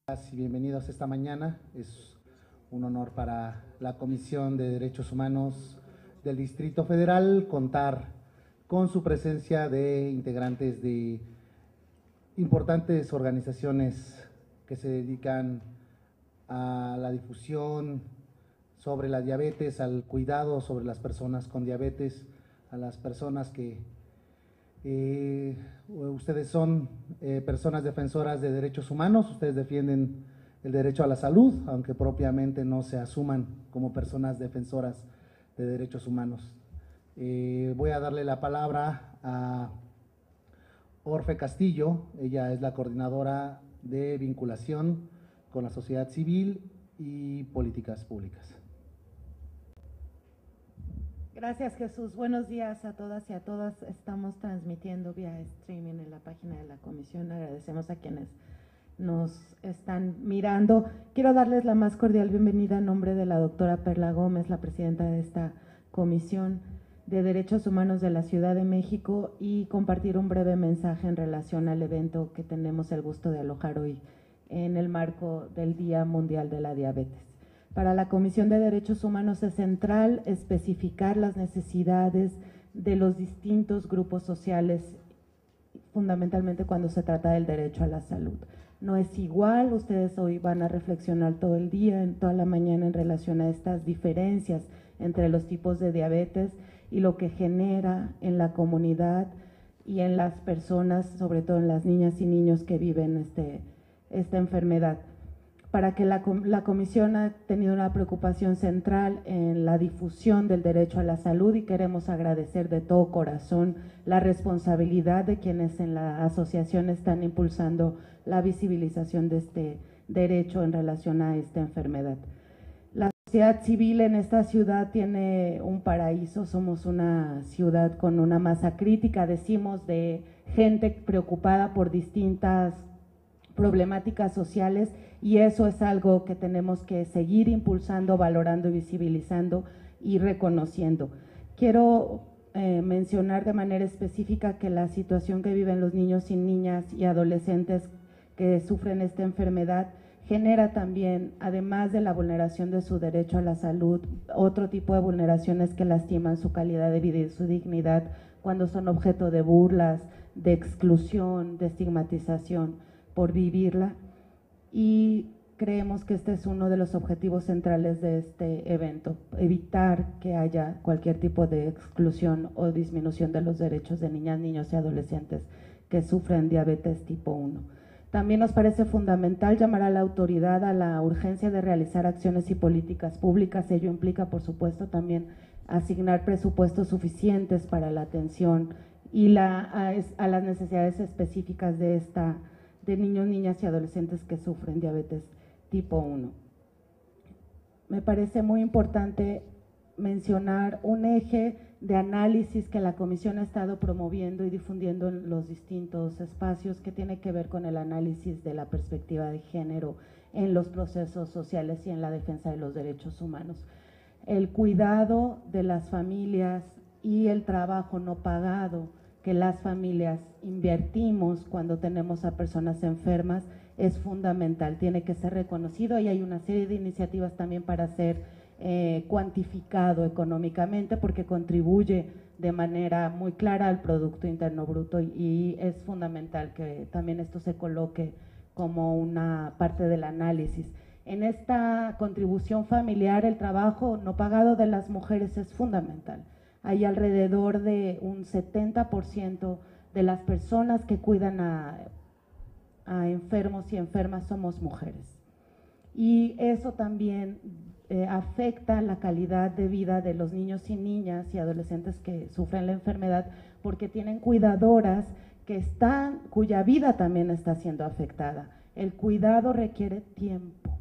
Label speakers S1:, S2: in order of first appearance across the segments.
S1: Y bienvenidos esta mañana. Es un honor para la Comisión de Derechos Humanos del Distrito Federal contar con su presencia de integrantes de importantes organizaciones que se dedican a la difusión sobre la diabetes, al cuidado sobre las personas con diabetes, a las personas que ustedes son personas defensoras de derechos humanos, ustedes defienden el derecho a la salud, aunque propiamente no se asuman como personas defensoras de derechos humanos. Voy a darle la palabra a Orfe Castillo, ella es la coordinadora de vinculación con la sociedad civil y políticas públicas.
S2: Gracias, Jesús. Buenos días a todas y a todas. Estamos transmitiendo vía streaming en la página de la comisión. Agradecemos a quienes nos están mirando. Quiero darles la más cordial bienvenida en nombre de la doctora Perla Gómez, la presidenta de esta Comisión de Derechos Humanos de la Ciudad de México, y compartir un breve mensaje en relación al evento que tenemos el gusto de alojar hoy en el marco del Día Mundial de la Diabetes. Para la Comisión de Derechos Humanos es central especificar las necesidades de los distintos grupos sociales, fundamentalmente cuando se trata del derecho a la salud. No es igual, ustedes hoy van a reflexionar todo el día, en toda la mañana, en relación a estas diferencias entre los tipos de diabetes y lo que genera en la comunidad y en las personas, sobre todo en las niñas y niños que viven esta enfermedad. Para que la Comisión ha tenido una preocupación central en la difusión del derecho a la salud, y queremos agradecer de todo corazón la responsabilidad de quienes en la asociación están impulsando la visibilización de este derecho en relación a esta enfermedad. La sociedad civil en esta ciudad tiene un paraíso, somos una ciudad con una masa crítica, decimos, de gente preocupada por distintas problemáticas sociales, y eso es algo que tenemos que seguir impulsando, valorando y visibilizando y reconociendo. Quiero mencionar de manera específica que la situación que viven los niños y niñas y adolescentes que sufren esta enfermedad genera también, además de la vulneración de su derecho a la salud, otro tipo de vulneraciones que lastiman su calidad de vida y su dignidad cuando son objeto de burlas, de exclusión, de estigmatización por vivirla, y creemos que este es uno de los objetivos centrales de este evento, evitar que haya cualquier tipo de exclusión o disminución de los derechos de niñas, niños y adolescentes que sufren diabetes tipo 1. También nos parece fundamental llamar a la autoridad a la urgencia de realizar acciones y políticas públicas. Ello implica, por supuesto, también asignar presupuestos suficientes para la atención y a las necesidades específicas de niños, niñas y adolescentes que sufren diabetes tipo 1. Me parece muy importante mencionar un eje de análisis que la Comisión ha estado promoviendo y difundiendo en los distintos espacios, que tiene que ver con el análisis de la perspectiva de género en los procesos sociales y en la defensa de los derechos humanos. El cuidado de las familias y el trabajo no pagado que las familias invertimos cuando tenemos a personas enfermas es fundamental, tiene que ser reconocido, y hay una serie de iniciativas también para ser cuantificado económicamente, porque contribuye de manera muy clara al Producto Interno Bruto, y es fundamental que también esto se coloque como una parte del análisis. En esta contribución familiar, el trabajo no pagado de las mujeres es fundamental. Hay alrededor de un 70% de las personas que cuidan a enfermos y enfermas somos mujeres. Y eso también afecta la calidad de vida de los niños y niñas y adolescentes que sufren la enfermedad, porque tienen cuidadoras cuya vida también está siendo afectada. El cuidado requiere tiempo.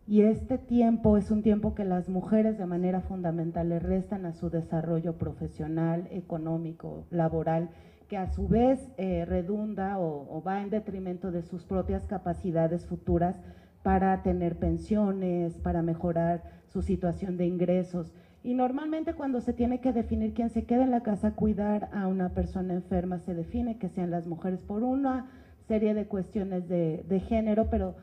S2: Y este tiempo es un tiempo que las mujeres de manera fundamental le restan a su desarrollo profesional, económico, laboral, que a su vez redunda o va en detrimento de sus propias capacidades futuras para tener pensiones, para mejorar su situación de ingresos. Y normalmente cuando se tiene que definir quién se queda en la casa a cuidar a una persona enferma, se define que sean las mujeres por una serie de cuestiones de género, pero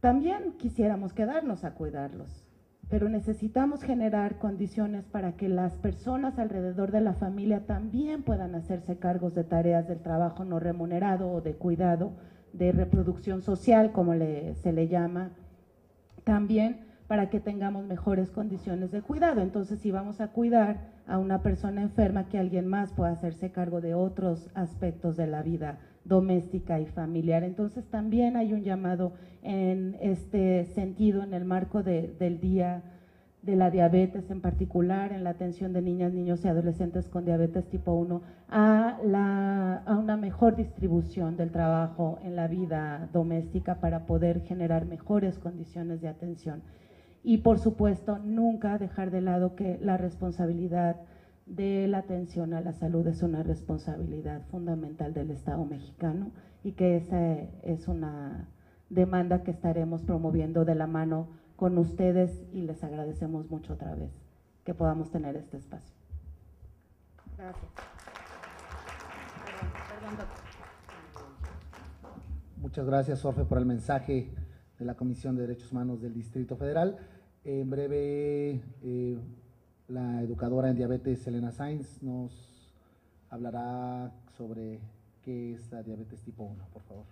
S2: También quisiéramos quedarnos a cuidarlos, pero necesitamos generar condiciones para que las personas alrededor de la familia también puedan hacerse cargos de tareas del trabajo no remunerado o de cuidado, de reproducción social, como se le llama, también para que tengamos mejores condiciones de cuidado. Entonces, si vamos a cuidar a una persona enferma, que alguien más pueda hacerse cargo de otros aspectos de la vida doméstica y familiar. Entonces, también hay un llamado en este sentido, en el marco del Día de la Diabetes, en particular en la atención de niñas, niños y adolescentes con diabetes tipo 1, a una mejor distribución del trabajo en la vida doméstica para poder generar mejores condiciones de atención. Y por supuesto, nunca dejar de lado que la responsabilidad de la atención a la salud es una responsabilidad fundamental del Estado mexicano y que esa es una demanda que estaremos promoviendo de la mano con ustedes, y les agradecemos mucho otra vez que podamos tener este espacio. Gracias. Perdón, doctor.
S1: Muchas gracias, Orfe, por el mensaje de la Comisión de Derechos Humanos del Distrito Federal. En breve, la educadora en diabetes, Elena Sainz, nos hablará sobre qué es la diabetes tipo 1, por favor.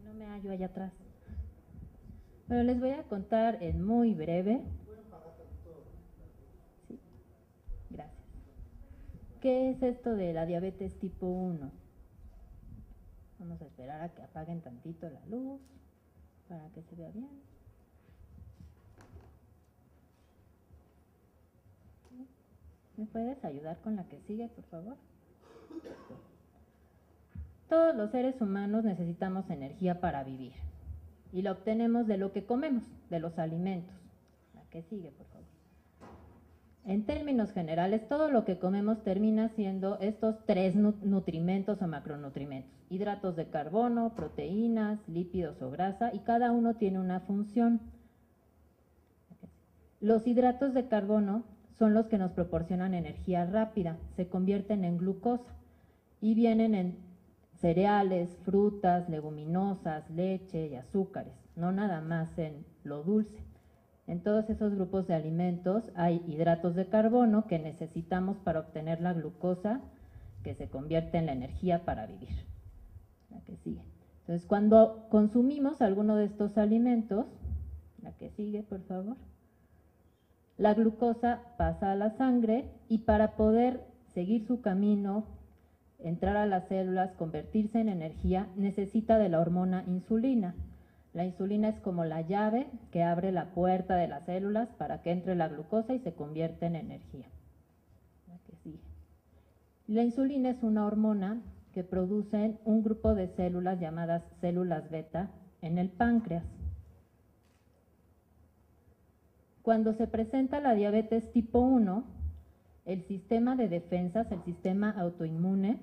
S3: No me hallo allá atrás. Pero les voy a contar en muy breve. Sí, gracias. ¿Qué es esto de la diabetes tipo 1? Vamos a esperar a que apaguen tantito la luz para que se vea bien. ¿Me puedes ayudar con la que sigue, por favor? Todos los seres humanos necesitamos energía para vivir y la obtenemos de lo que comemos, de los alimentos. La que sigue, por favor. En términos generales, todo lo que comemos termina siendo estos tres nutrimentos o macronutrimentos: hidratos de carbono, proteínas, lípidos o grasa, y cada uno tiene una función. Los hidratos de carbono son los que nos proporcionan energía rápida, se convierten en glucosa y vienen en cereales, frutas, leguminosas, leche y azúcares, no nada más en lo dulce. En todos esos grupos de alimentos hay hidratos de carbono que necesitamos para obtener la glucosa, que se convierte en la energía para vivir. La que sigue. Entonces, cuando consumimos alguno de estos alimentos, la que sigue, por favor, la glucosa pasa a la sangre y para poder seguir su camino, entrar a las células, convertirse en energía, necesita de la hormona insulina. La insulina es como la llave que abre la puerta de las células para que entre la glucosa y se convierta en energía. La que sigue. La insulina es una hormona que producen un grupo de células llamadas células beta en el páncreas. Cuando se presenta la diabetes tipo 1, el sistema de defensas, el sistema autoinmune,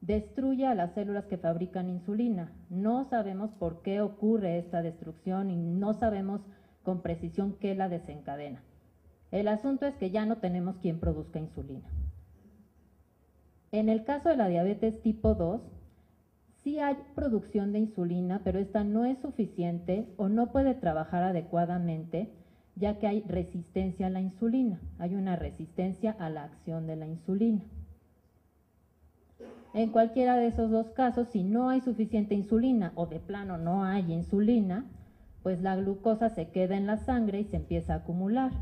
S3: destruye a las células que fabrican insulina. No sabemos por qué ocurre esta destrucción y no sabemos con precisión qué la desencadena. El asunto es que ya no tenemos quien produzca insulina. En el caso de la diabetes tipo 2, sí hay producción de insulina, pero esta no es suficiente o no puede trabajar adecuadamente, ya que hay resistencia a la insulina, hay una resistencia a la acción de la insulina. En cualquiera de esos dos casos, si no hay suficiente insulina o de plano no hay insulina, pues la glucosa se queda en la sangre y se empieza a acumular.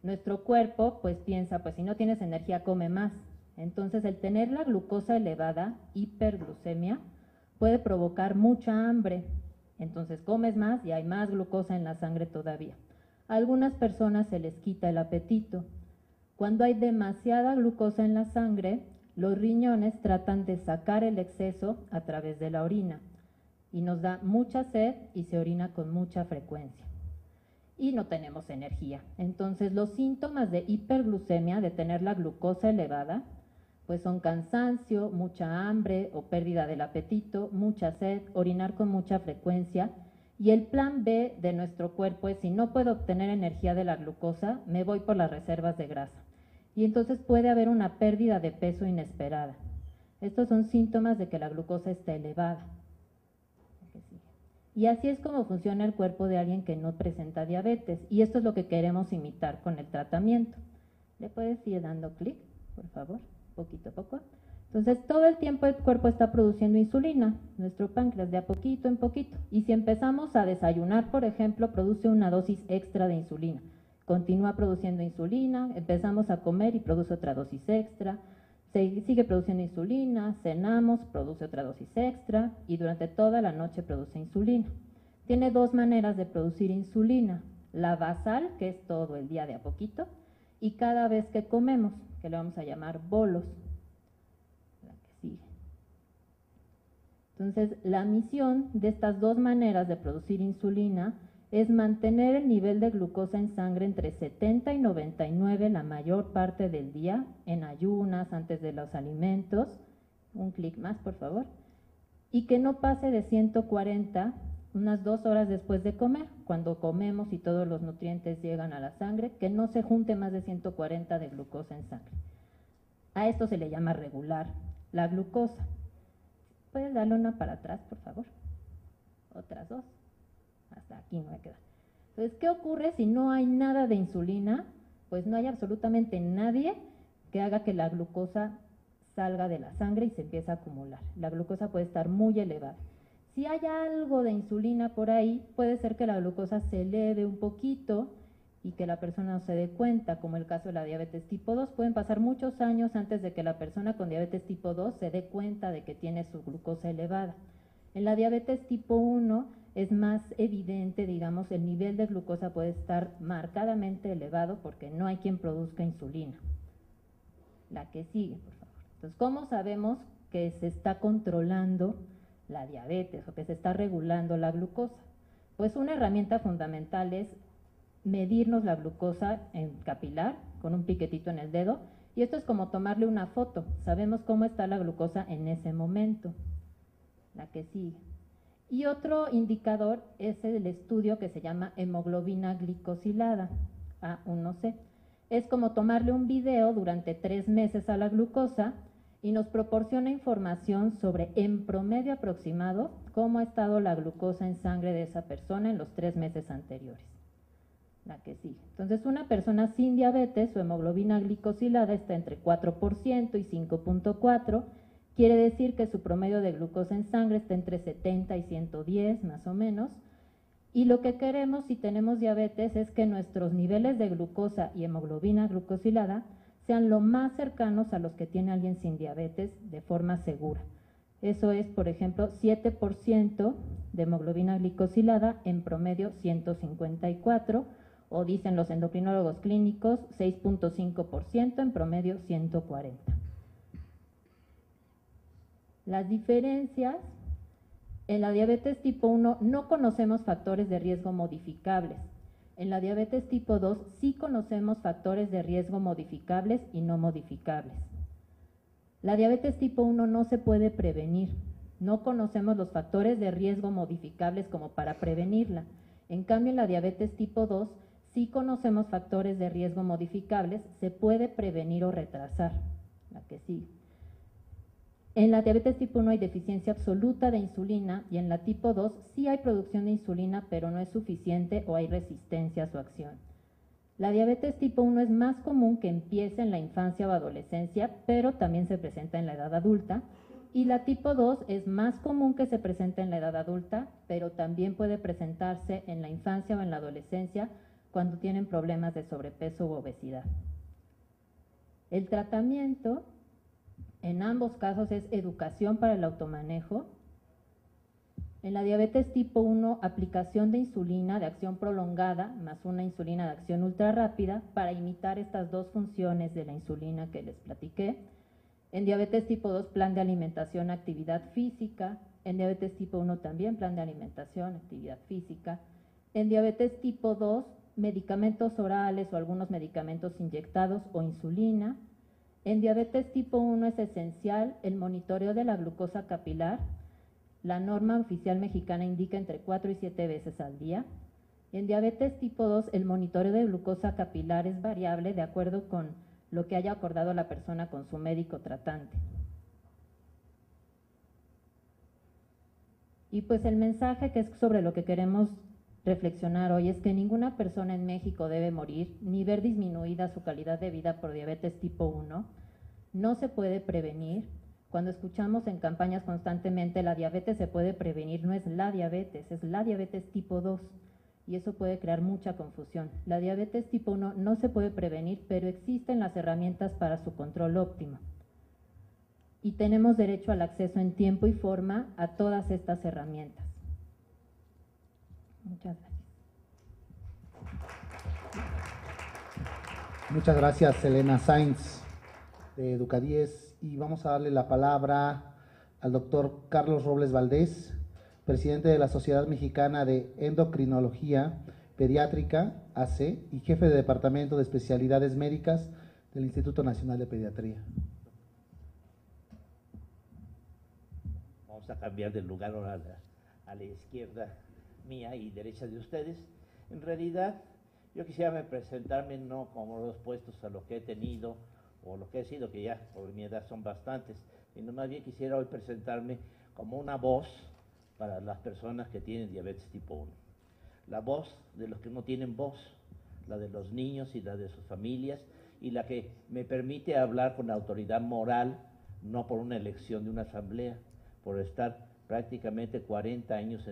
S3: Nuestro cuerpo pues piensa, pues si no tienes energía, come más. Entonces el tener la glucosa elevada, hiperglucemia, puede provocar mucha hambre. Entonces comes más y hay más glucosa en la sangre todavía. A algunas personas se les quita el apetito. Cuando hay demasiada glucosa en la sangre, los riñones tratan de sacar el exceso a través de la orina y nos da mucha sed y se orina con mucha frecuencia. Y no tenemos energía. Entonces los síntomas de hiperglucemia, de tener la glucosa elevada, pues son cansancio, mucha hambre o pérdida del apetito, mucha sed, orinar con mucha frecuencia. Y el plan B de nuestro cuerpo es, si no puedo obtener energía de la glucosa, me voy por las reservas de grasa. y entonces puede haber una pérdida de peso inesperada. Estos son síntomas de que la glucosa está elevada. Y así es como funciona el cuerpo de alguien que no presenta diabetes, y esto es lo que queremos imitar con el tratamiento. ¿Le puedes ir dando clic, por favor? Poquito a poco. Entonces, todo el tiempo el cuerpo está produciendo insulina, nuestro páncreas, de a poquito en poquito. Y si empezamos a desayunar, por ejemplo, produce una dosis extra de insulina. Continúa produciendo insulina, empezamos a comer y produce otra dosis extra, sigue produciendo insulina, cenamos, produce otra dosis extra y durante toda la noche produce insulina. Tiene dos maneras de producir insulina, la basal, que es todo el día de a poquito, y cada vez que comemos, que le vamos a llamar bolos. La que sigue. Entonces, la misión de estas dos maneras de producir insulina es mantener el nivel de glucosa en sangre entre 70 y 99 la mayor parte del día, en ayunas, antes de los alimentos, un clic más por favor, y que no pase de 140 unas 2 horas después de comer, cuando comemos y todos los nutrientes llegan a la sangre, que no se junte más de 140 de glucosa en sangre. A esto se le llama regular la glucosa. ¿Puedes darle una para atrás, por favor? Otras dos. Hasta aquí no me queda. Entonces, ¿qué ocurre si no hay nada de insulina? Pues no hay absolutamente nadie que haga que la glucosa salga de la sangre y se empiece a acumular. La glucosa puede estar muy elevada. Si hay algo de insulina por ahí, puede ser que la glucosa se eleve un poquito y que la persona no se dé cuenta, como el caso de la diabetes tipo 2. Pueden pasar muchos años antes de que la persona con diabetes tipo 2 se dé cuenta de que tiene su glucosa elevada. En la diabetes tipo 1 es más evidente, digamos, el nivel de glucosa puede estar marcadamente elevado porque no hay quien produzca insulina. La que sigue, por favor. Entonces, ¿cómo sabemos que se está controlando la diabetes o que se está regulando la glucosa? Pues una herramienta fundamental es medirnos la glucosa en capilar con un piquetito en el dedo, y esto es como tomarle una foto. Sabemos cómo está la glucosa en ese momento. La que sigue. Y otro indicador es el estudio que se llama hemoglobina glicosilada, A1C. Es como tomarle un video durante 3 meses a la glucosa y nos proporciona información sobre, en promedio aproximado, cómo ha estado la glucosa en sangre de esa persona en los 3 meses anteriores. La que sigue. Entonces, una persona sin diabetes, su hemoglobina glicosilada está entre 4% y 5.4%, quiere decir que su promedio de glucosa en sangre está entre 70 y 110, más o menos. Y lo que queremos si tenemos diabetes es que nuestros niveles de glucosa y hemoglobina glucosilada sean lo más cercanos a los que tiene alguien sin diabetes de forma segura. Eso es, por ejemplo, 7% de hemoglobina glicosilada, en promedio 154, o dicen los endocrinólogos clínicos, 6.5%, en promedio 140. Las diferencias: en la diabetes tipo 1 no conocemos factores de riesgo modificables. En la diabetes tipo 2 sí conocemos factores de riesgo modificables y no modificables. La diabetes tipo 1 no se puede prevenir. No conocemos los factores de riesgo modificables como para prevenirla. En cambio, en la diabetes tipo 2 sí conocemos factores de riesgo modificables, se puede prevenir o retrasar. La que sigue. En la diabetes tipo 1 hay deficiencia absoluta de insulina, y en la tipo 2 sí hay producción de insulina, pero no es suficiente o hay resistencia a su acción. La diabetes tipo 1 es más común que empiece en la infancia o adolescencia, pero también se presenta en la edad adulta. Y la tipo 2 es más común que se presente en la edad adulta, pero también puede presentarse en la infancia o en la adolescencia cuando tienen problemas de sobrepeso u obesidad. El tratamiento en ambos casos es educación para el automanejo. En la diabetes tipo 1, aplicación de insulina de acción prolongada más una insulina de acción ultra rápida para imitar estas dos funciones de la insulina que les platiqué. En diabetes tipo 2, plan de alimentación, actividad física. En diabetes tipo 1 también plan de alimentación, actividad física. En diabetes tipo 2, medicamentos orales o algunos medicamentos inyectados o insulina. En diabetes tipo 1 es esencial el monitoreo de la glucosa capilar. La norma oficial mexicana indica entre 4 y 7 veces al día. En diabetes tipo 2 el monitoreo de glucosa capilar es variable de acuerdo con lo que haya acordado la persona con su médico tratante. Y pues el mensaje que es sobre lo que queremos reflexionar hoy es que ninguna persona en México debe morir ni ver disminuida su calidad de vida por diabetes tipo 1. No se puede prevenir. Cuando escuchamos en campañas constantemente la diabetes se puede prevenir, no es la diabetes, es la diabetes tipo 2 y eso puede crear mucha confusión. La diabetes tipo 1 no se puede prevenir, pero existen las herramientas para su control óptimo. Y tenemos derecho al acceso en tiempo y forma a todas estas herramientas. Muchas gracias.
S1: Muchas gracias, Elena Sainz, de Educadies. Y vamos a darle la palabra al doctor Carlos Robles Valdés, presidente de la Sociedad Mexicana de Endocrinología Pediátrica, AC, y jefe de Departamento de Especialidades Médicas del Instituto Nacional de Pediatría.
S4: Vamos a cambiar de lugar ahora a la izquierda mía y derecha de ustedes. En realidad, yo quisiera presentarme no como los puestos a lo que he tenido o lo que he sido, que ya por mi edad son bastantes, sino más bien quisiera hoy presentarme como una voz para las personas que tienen diabetes tipo 1. La voz de los que no tienen voz, la de los niños y la de sus familias, y la que me permite hablar con autoridad moral, no por una elección de una asamblea, por estar prácticamente 40 años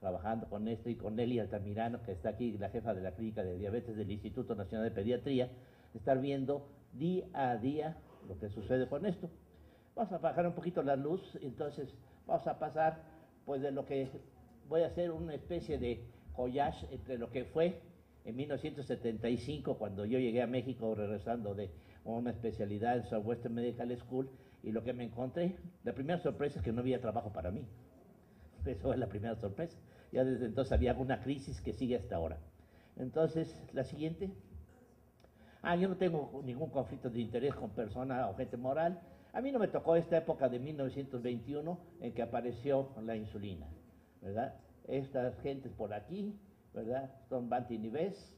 S4: trabajando con esto, y con Nelly Altamirano, que está aquí, la jefa de la clínica de diabetes del Instituto Nacional de Pediatría, estar viendo día a día lo que sucede con esto. Vamos a bajar un poquito la luz, entonces vamos a pasar pues de lo que voy a hacer una especie de collage entre lo que fue en 1975, cuando yo llegué a México regresando de una especialidad en Southwestern Medical School, y lo que me encontré. La primera sorpresa es que no había trabajo para mí. Eso es la primera sorpresa. Ya desde entonces había una crisis que sigue hasta ahora. Entonces, la siguiente. Yo no tengo ningún conflicto de interés con persona o gente moral. A mí no me tocó esta época de 1921 en que apareció la insulina, ¿verdad? Estas gentes por aquí, ¿verdad? Son Banti y Nives,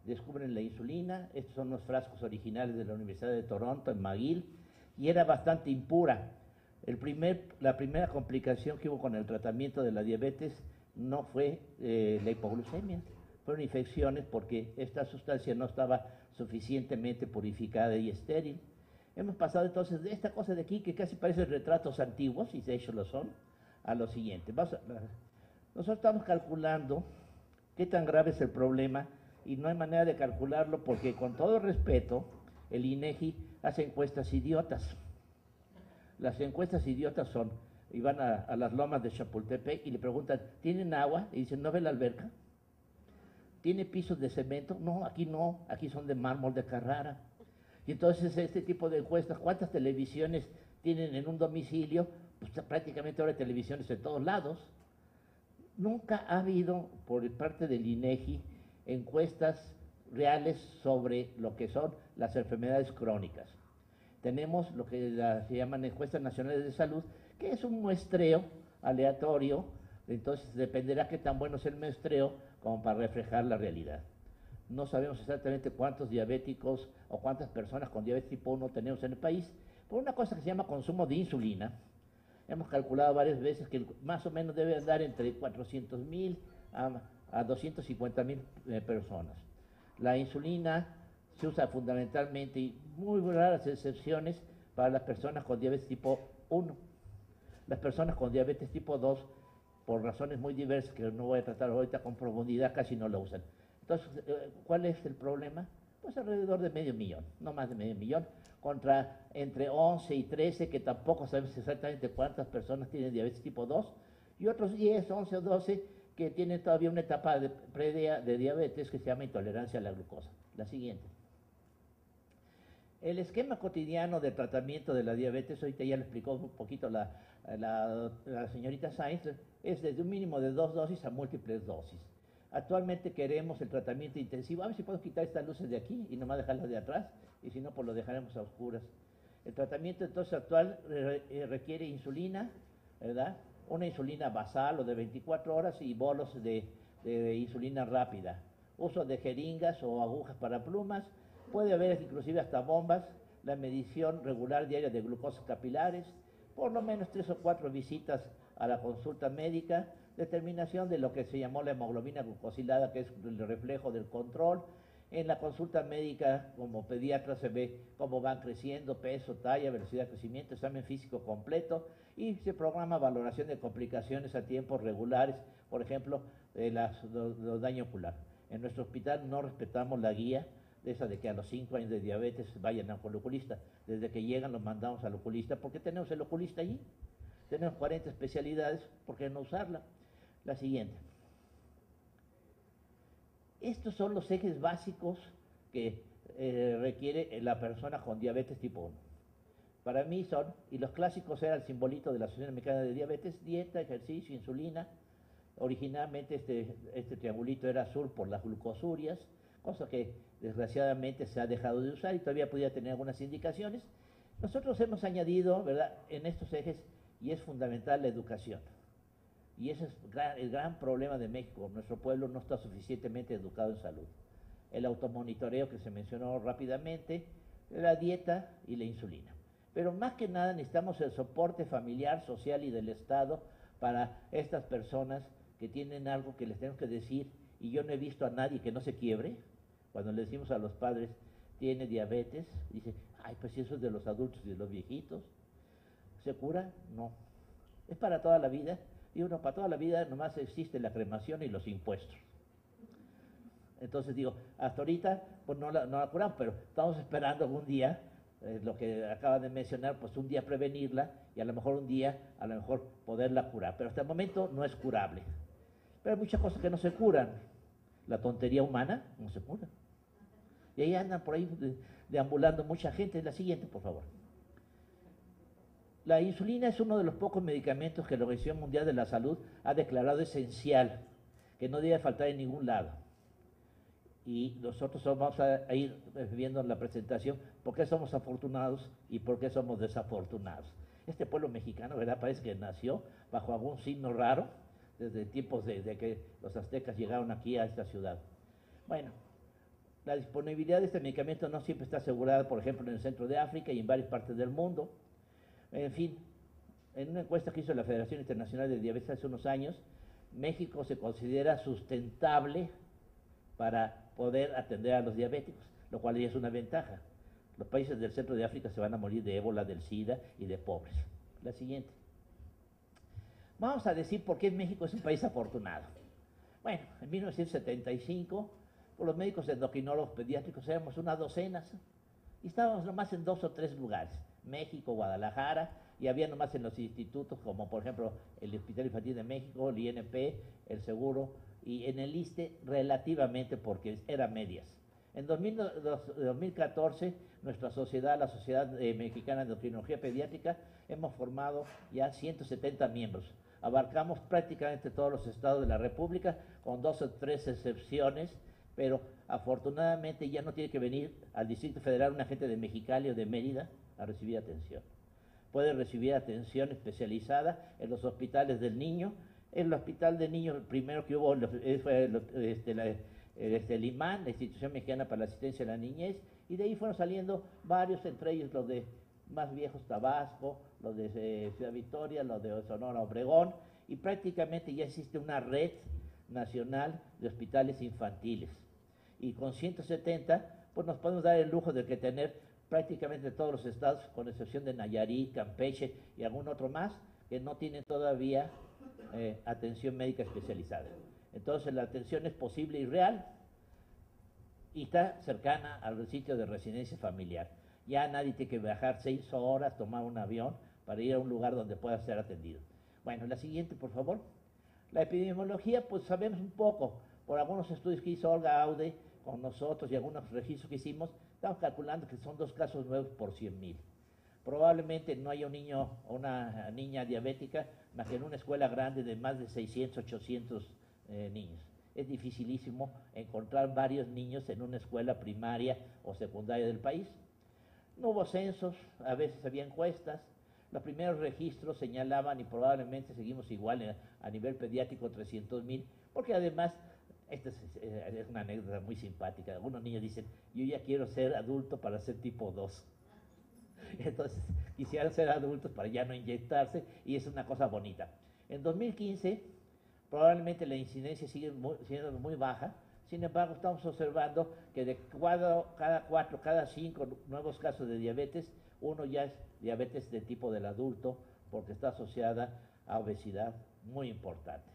S4: descubren la insulina. Estos son los frascos originales de la Universidad de Toronto, en McGill, y era bastante impura. La primera complicación que hubo con el tratamiento de la diabetes no fue la hipoglucemia, fueron infecciones porque esta sustancia no estaba suficientemente purificada y estéril. Hemos pasado entonces de esta cosa de aquí, que casi parecen retratos antiguos, y de hecho lo son, a lo siguiente. Nosotros estamos calculando qué tan grave es el problema, y no hay manera de calcularlo porque, con todo respeto, el INEGI hace encuestas idiotas. Las encuestas idiotas son, y van a las lomas de Chapultepec y le preguntan, ¿tienen agua? Y dicen, ¿no ve la alberca? ¿Tiene pisos de cemento? No, aquí son de mármol de Carrara. Y entonces este tipo de encuestas, ¿cuántas televisiones tienen en un domicilio? Pues prácticamente ahora hay televisiones en todos lados. Nunca ha habido por parte del INEGI encuestas reales sobre lo que son las enfermedades crónicas. Tenemos lo que se llaman encuestas nacionales de salud, que es un muestreo aleatorio, entonces dependerá qué tan bueno es el muestreo como para reflejar la realidad. No sabemos exactamente cuántos diabéticos o cuántas personas con diabetes tipo 1 tenemos en el país, por una cosa que se llama consumo de insulina. Hemos calculado varias veces que más o menos debe andar entre 400,000 a 250,000 personas. La insulina se usa fundamentalmente, y muy raras excepciones, para las personas con diabetes tipo 1. Las personas con diabetes tipo 2, por razones muy diversas que no voy a tratar ahorita con profundidad, casi no lo usan. Entonces, ¿cuál es el problema? Pues alrededor de 500,000, no más de 500,000, contra entre 11 y 13, que tampoco sabemos exactamente cuántas personas tienen diabetes tipo 2, y otros 10, 11 o 12 que tienen todavía una etapa previa de diabetes que se llama intolerancia a la glucosa. La siguiente. El esquema cotidiano de tratamiento de la diabetes, ahorita ya lo explicó un poquito la señorita Sainz, es desde un mínimo de 2 dosis a múltiples dosis. Actualmente queremos el tratamiento intensivo. A ver si puedo quitar estas luces de aquí y nomás dejarlas de atrás, y si no, pues lo dejaremos a oscuras. El tratamiento entonces actual requiere insulina, ¿verdad? Una insulina basal o de 24 horas y bolos de insulina rápida. Uso de jeringas o agujas para plumas. Puede haber inclusive hasta bombas, la medición regular diaria de glucosa capilares, por lo menos 3 o 4 visitas a la consulta médica, determinación de lo que se llamó la hemoglobina glucosilada, que es el reflejo del control. En la consulta médica, como pediatra, se ve cómo van creciendo, peso, talla, velocidad de crecimiento, examen físico completo, y se programa valoración de complicaciones a tiempos regulares, por ejemplo, los daño ocular. En nuestro hospital no respetamos la guía de esa de que a los 5 años de diabetes vayan al oculista. Desde que llegan los mandamos al oculista, porque tenemos el oculista allí. Tenemos 40 especialidades, ¿por qué no usarla? La siguiente. Estos son los ejes básicos que requiere la persona con diabetes tipo 1. Para mí son, y los clásicos eran el simbolito de la Asociación Mexicana de Diabetes: dieta, ejercicio, insulina. Originalmente este triangulito era azul por las glucosurias, cosa que desgraciadamente se ha dejado de usar y todavía podría tener algunas indicaciones. Nosotros hemos añadido, ¿verdad?, en estos ejes, y es fundamental la educación. Y ese es el gran problema de México. Nuestro pueblo no está suficientemente educado en salud. El automonitoreo que se mencionó rápidamente, la dieta y la insulina. Pero más que nada necesitamos el soporte familiar, social y del Estado para estas personas que tienen algo que les tenemos que decir, y yo no he visto a nadie que no se quiebre. Cuando le decimos a los padres, tiene diabetes, dice, ay, pues eso es de los adultos y de los viejitos. ¿Se cura? No. Es para toda la vida. Y uno, para toda la vida nomás existe la cremación y los impuestos. Entonces digo, hasta ahorita pues no la curamos, pero estamos esperando algún día, lo que acaba de mencionar, pues un día prevenirla y a lo mejor un día, a lo mejor poderla curar. Pero hasta el momento no es curable. Pero hay muchas cosas que no se curan. La tontería humana no se cura. Y ahí andan por ahí deambulando mucha gente. La siguiente, por favor. La insulina es uno de los pocos medicamentos que la Organización Mundial de la Salud ha declarado esencial, que no debe faltar en ningún lado. Y nosotros vamos a ir viendo en la presentación por qué somos afortunados y por qué somos desafortunados. Este pueblo mexicano, ¿verdad?, parece que nació bajo algún signo raro desde tiempos de que los aztecas llegaron aquí a esta ciudad. Bueno, la disponibilidad de este medicamento no siempre está asegurada, por ejemplo, en el centro de África y en varias partes del mundo. En fin, en una encuesta que hizo la Federación Internacional de Diabetes hace unos años, México se considera sustentable para poder atender a los diabéticos, lo cual ya es una ventaja. Los países del centro de África se van a morir de ébola, del SIDA y de pobres. La siguiente. Vamos a decir por qué México es un país afortunado. Bueno, en 1975, por los médicos endocrinólogos pediátricos éramos unas docenas y estábamos nomás en 2 o 3 lugares. México, Guadalajara, y había nomás en los institutos como por ejemplo el Hospital Infantil de México, el INP, el Seguro, y en el ISSSTE relativamente porque eran medias. En 2014, nuestra sociedad, la Sociedad Mexicana de Endocrinología Pediátrica, hemos formado ya 170 miembros. Abarcamos prácticamente todos los estados de la República, con 2 o 3 excepciones, pero afortunadamente ya no tiene que venir al Distrito Federal una gente de Mexicali o de Mérida a recibir atención. Puede recibir atención especializada en los hospitales del niño. En el hospital del niño, el primero que hubo fue el IMAN, la Institución Mexicana para la Asistencia a la Niñez, y de ahí fueron saliendo varios, entre ellos los de más viejos, Tabasco, los de Ciudad Victoria, los de Sonora Obregón, y prácticamente ya existe una red nacional de hospitales infantiles. Y con 170, pues nos podemos dar el lujo de que tener prácticamente todos los estados, con excepción de Nayarit, Campeche y algún otro más, que no tienen todavía atención médica especializada. Entonces la atención es posible y real y está cercana al sitio de residencia familiar. Ya nadie tiene que viajar 6 horas, tomar un avión para ir a un lugar donde pueda ser atendido. Bueno, la siguiente, por favor. La epidemiología, pues sabemos un poco, por algunos estudios que hizo Olga Aude con nosotros y algunos registros que hicimos, estamos calculando que son 2 casos nuevos por 100,000. Probablemente no haya un niño o una niña diabética más que en una escuela grande de más de 600, 800 niños. Es dificilísimo encontrar varios niños en una escuela primaria o secundaria del país. No hubo censos, a veces había encuestas. Los primeros registros señalaban, y probablemente seguimos igual a nivel pediátrico, 300,000, porque además Esta es una anécdota muy simpática. Algunos niños dicen, yo ya quiero ser adulto para ser tipo 2. Entonces, quisieran ser adultos para ya no inyectarse y es una cosa bonita. En 2015, probablemente la incidencia sigue siendo muy baja. Sin embargo, estamos observando que de cada 5 nuevos casos de diabetes, uno ya es diabetes de tipo del adulto porque está asociada a obesidad muy importante.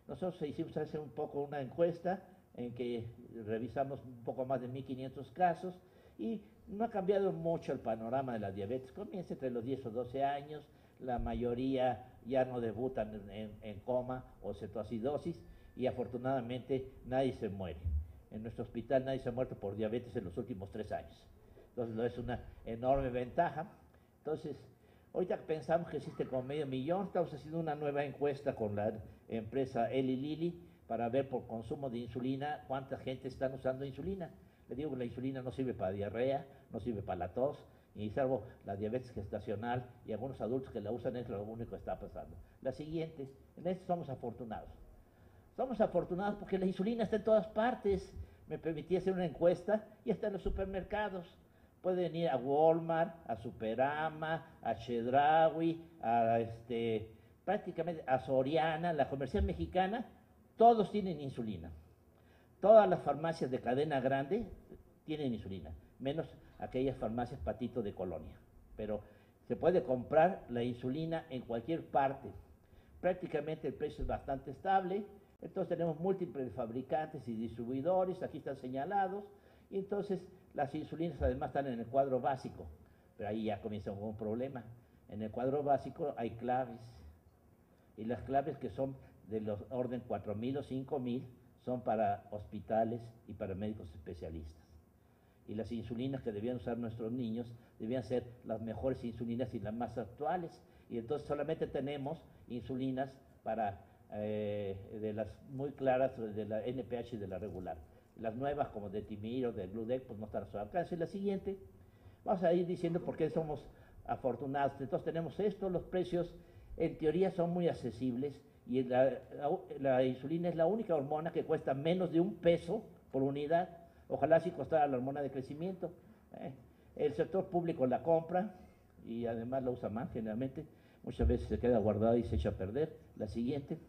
S4: Nosotros hicimos hace un poco una encuesta en que revisamos un poco más de 1.500 casos y no ha cambiado mucho el panorama de la diabetes. Comienza entre los 10 o 12 años, la mayoría ya no debutan en coma o cetoacidosis y afortunadamente nadie se muere. En nuestro hospital nadie se ha muerto por diabetes en los últimos 3 años. Entonces, es una enorme ventaja. Entonces, ahorita pensamos que existe como 500,000, estamos haciendo una nueva encuesta con la empresa Eli Lilly para ver por consumo de insulina cuánta gente está usando insulina. Le digo que la insulina no sirve para diarrea, no sirve para la tos, y salvo la diabetes gestacional y algunos adultos que la usan, es lo único que está pasando. La siguiente, en esto somos afortunados. Somos afortunados porque la insulina está en todas partes. Me permití hacer una encuesta y está en los supermercados. Pueden ir a Walmart, a Superama, a Chedraui, prácticamente a Soriana, la comercial mexicana, todos tienen insulina. Todas las farmacias de cadena grande tienen insulina, menos aquellas farmacias Patito de Colonia. Pero se puede comprar la insulina en cualquier parte. Prácticamente el precio es bastante estable. Entonces tenemos múltiples fabricantes y distribuidores, aquí están señalados. Y entonces las insulinas además están en el cuadro básico. Pero ahí ya comienza un problema. En el cuadro básico hay claves. Y las claves que son de los orden 4,000 o 5,000 son para hospitales y para médicos especialistas. Y las insulinas que debían usar nuestros niños debían ser las mejores insulinas y las más actuales. Y entonces solamente tenemos insulinas para de las muy claras, de la NPH y de la regular. Las nuevas como de Timir o de Gludec pues no están a su alcance. La siguiente, vamos a ir diciendo por qué somos afortunados. Entonces tenemos esto, los precios en teoría son muy accesibles y la insulina es la única hormona que cuesta menos de $1 por unidad. Ojalá si costara la hormona de crecimiento. El sector público la compra y además la usa más generalmente. Muchas veces se queda guardada y se echa a perder. La siguiente.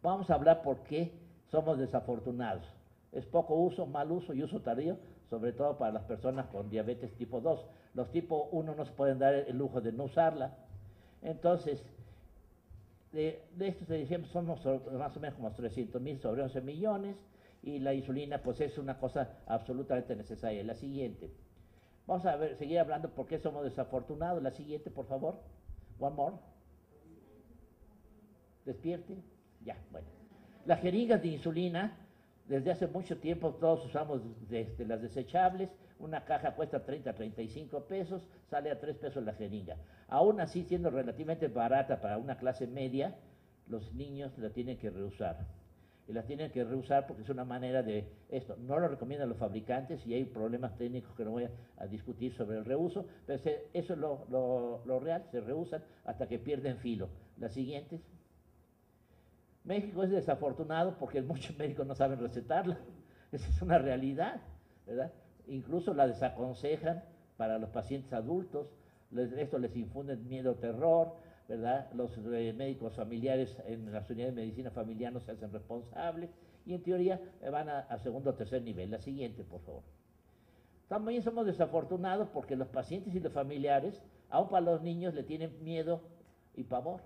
S4: Vamos a hablar por qué somos desafortunados. Es poco uso, mal uso y uso tardío, sobre todo para las personas con diabetes tipo 2. Los tipo 1 no se pueden dar el lujo de no usarla. Entonces, de esto se decía, somos más o menos como 300,000 sobre 11 millones y la insulina pues es una cosa absolutamente necesaria. La siguiente. Vamos a ver, seguir hablando por qué somos desafortunados. La siguiente, por favor. One more. Despierte. Ya, bueno. Las jeringas de insulina, desde hace mucho tiempo todos usamos las desechables. Una caja cuesta 30 a 35 pesos, sale a 3 pesos la jeringa. Aún así, siendo relativamente barata para una clase media, los niños la tienen que reusar. Y la tienen que reusar porque es una manera de esto. No lo recomiendan los fabricantes y hay problemas técnicos que no voy a discutir sobre el reuso, pero eso es lo real, se reusan hasta que pierden filo. Las siguientes. México es desafortunado porque muchos médicos no saben recetarla. Esa es una realidad, ¿verdad? Incluso la desaconsejan para los pacientes adultos. Esto les infunde miedo, terror, ¿verdad? Los médicos familiares en las unidades de medicina familiar no se hacen responsables y en teoría van a segundo o tercer nivel. La siguiente, por favor. También somos desafortunados porque los pacientes y los familiares, aun para los niños, le tienen miedo y pavor.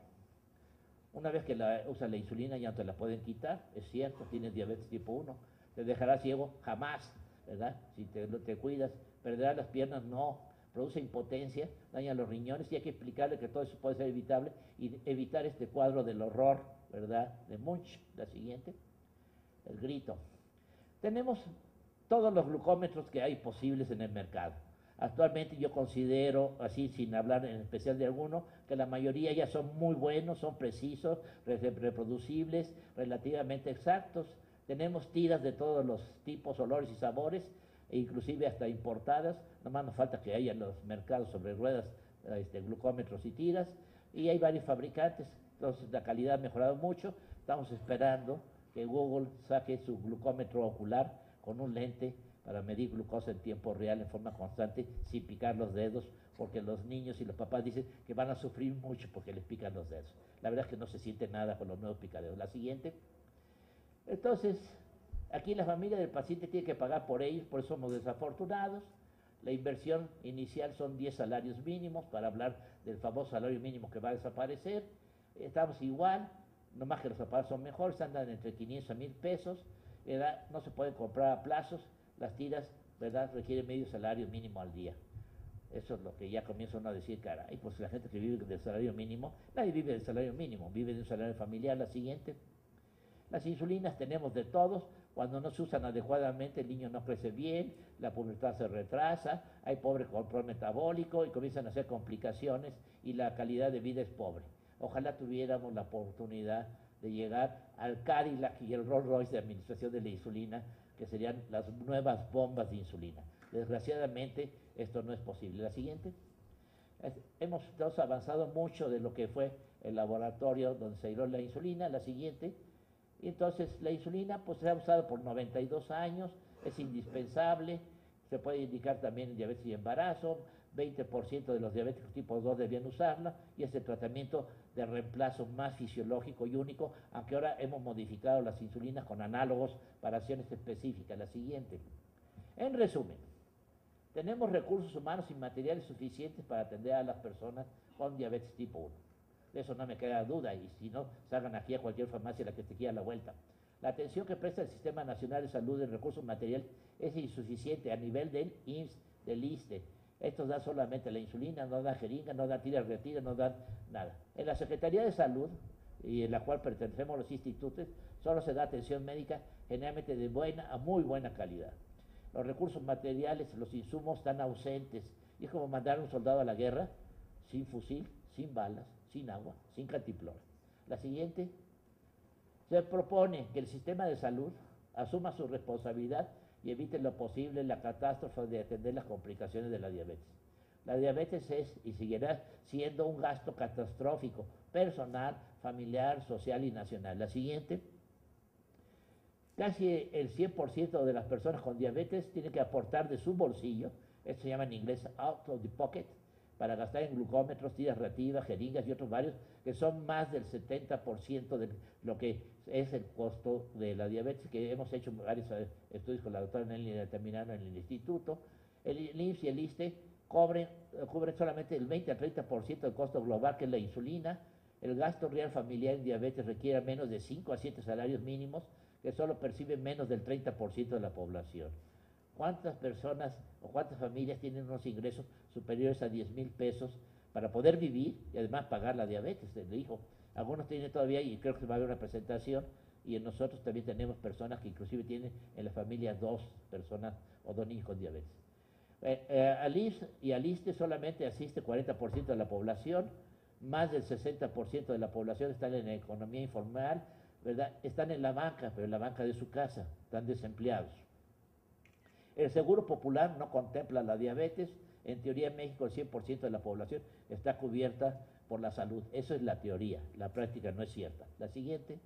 S4: Una vez que usa la insulina ya no te la pueden quitar, es cierto, tienes diabetes tipo 1, te dejará ciego jamás, ¿verdad? Si te cuidas, perderás las piernas, no, produce impotencia, daña los riñones y hay que explicarle que todo eso puede ser evitable y evitar este cuadro del horror, ¿verdad? De Munch. La siguiente, el grito. Tenemos todos los glucómetros que hay posibles en el mercado. Actualmente yo considero, así sin hablar en especial de alguno, que la mayoría ya son muy buenos, son precisos, reproducibles, relativamente exactos. Tenemos tiras de todos los tipos, olores y sabores, e inclusive hasta importadas. Nomás nos falta que haya en los mercados sobre ruedas glucómetros y tiras. Y hay varios fabricantes, entonces la calidad ha mejorado mucho. Estamos esperando que Google saque su glucómetro ocular con un lente para medir glucosa en tiempo real, en forma constante, sin picar los dedos, porque los niños y los papás dicen que van a sufrir mucho porque les pican los dedos. La verdad es que no se siente nada con los nuevos picaderos. La siguiente. Entonces, aquí la familia del paciente tiene que pagar por ellos, por eso somos desafortunados. La inversión inicial son 10 salarios mínimos, para hablar del famoso salario mínimo que va a desaparecer. Estamos igual, nomás que los aparatos son mejores, andan entre 500 a 1000 pesos, ¿verdad? No se pueden comprar a plazos, las tiras, ¿verdad?, requieren medio salario mínimo al día. Eso es lo que ya comienza uno a decir, caray, pues la gente que vive del salario mínimo, nadie vive del salario mínimo, vive de un salario familiar. La siguiente. Las insulinas tenemos de todos. Cuando no se usan adecuadamente, el niño no crece bien, la pubertad se retrasa, hay pobre control metabólico y comienzan a hacer complicaciones y la calidad de vida es pobre. Ojalá tuviéramos la oportunidad de llegar al Cadillac y el Rolls Royce de administración de la insulina, que serían las nuevas bombas de insulina. Desgraciadamente, esto no es posible. La siguiente. Hemos avanzado mucho de lo que fue el laboratorio donde se aisló la insulina. La siguiente. Y entonces la insulina pues se ha usado por 92 años, es indispensable, se puede indicar también en diabetes y embarazo, 20% de los diabéticos tipo 2 debían usarla, y es el tratamiento de reemplazo más fisiológico y único, aunque ahora hemos modificado las insulinas con análogos para acciones específicas. La siguiente. En resumen, tenemos recursos humanos y materiales suficientes para atender a las personas con diabetes tipo 1. De eso no me queda duda, y si no, salgan aquí a cualquier farmacia a la que esté aquí a la vuelta. La atención que presta el Sistema Nacional de Salud en recursos materiales es insuficiente a nivel del IMSS, del ISSSTE. Estos dan solamente la insulina, no dan jeringa, no dan tiras retiras, no dan nada. En la Secretaría de Salud, y en la cual pertenecemos los institutos, solo se da atención médica generalmente de buena a muy buena calidad. Los recursos materiales, los insumos están ausentes. Y es como mandar a un soldado a la guerra sin fusil, sin balas, sin agua, sin cantimplora. La siguiente. Se propone que el sistema de salud asuma su responsabilidad y evite lo posible la catástrofe de atender las complicaciones de la diabetes. La diabetes es y seguirá siendo un gasto catastrófico, personal, familiar, social y nacional. La siguiente. Casi el 100% de las personas con diabetes tienen que aportar de su bolsillo, esto se llama en inglés out of the pocket, para gastar en glucómetros, tiras reactivas, jeringas y otros varios, que son más del 70% de lo que es el costo de la diabetes, que hemos hecho varios estudios con la doctora Nelly determinaron en el instituto. El IMSS y el ISSSTE cubren solamente el 20 al 30% del costo global, que es la insulina. El gasto real familiar en diabetes requiere menos de 5 a 7 salarios mínimos, que solo perciben menos del 30% de la población. ¿Cuántas personas o cuántas familias tienen unos ingresos superiores a 10,000 pesos para poder vivir y además pagar la diabetes del hijo? Algunos tienen todavía, y creo que va a haber una presentación, y en nosotros también tenemos personas que inclusive tienen en la familia 2 personas o 2 niños con diabetes. Al IMSS y al ISSSTE solamente asiste 40% de la población, más del 60% de la población está en la economía informal, ¿verdad? Están en la banca, pero en la banca de su casa, están desempleados. El Seguro Popular no contempla la diabetes. En teoría en México el 100% de la población está cubierta por la salud. Eso es la teoría, la práctica no es cierta. La siguiente.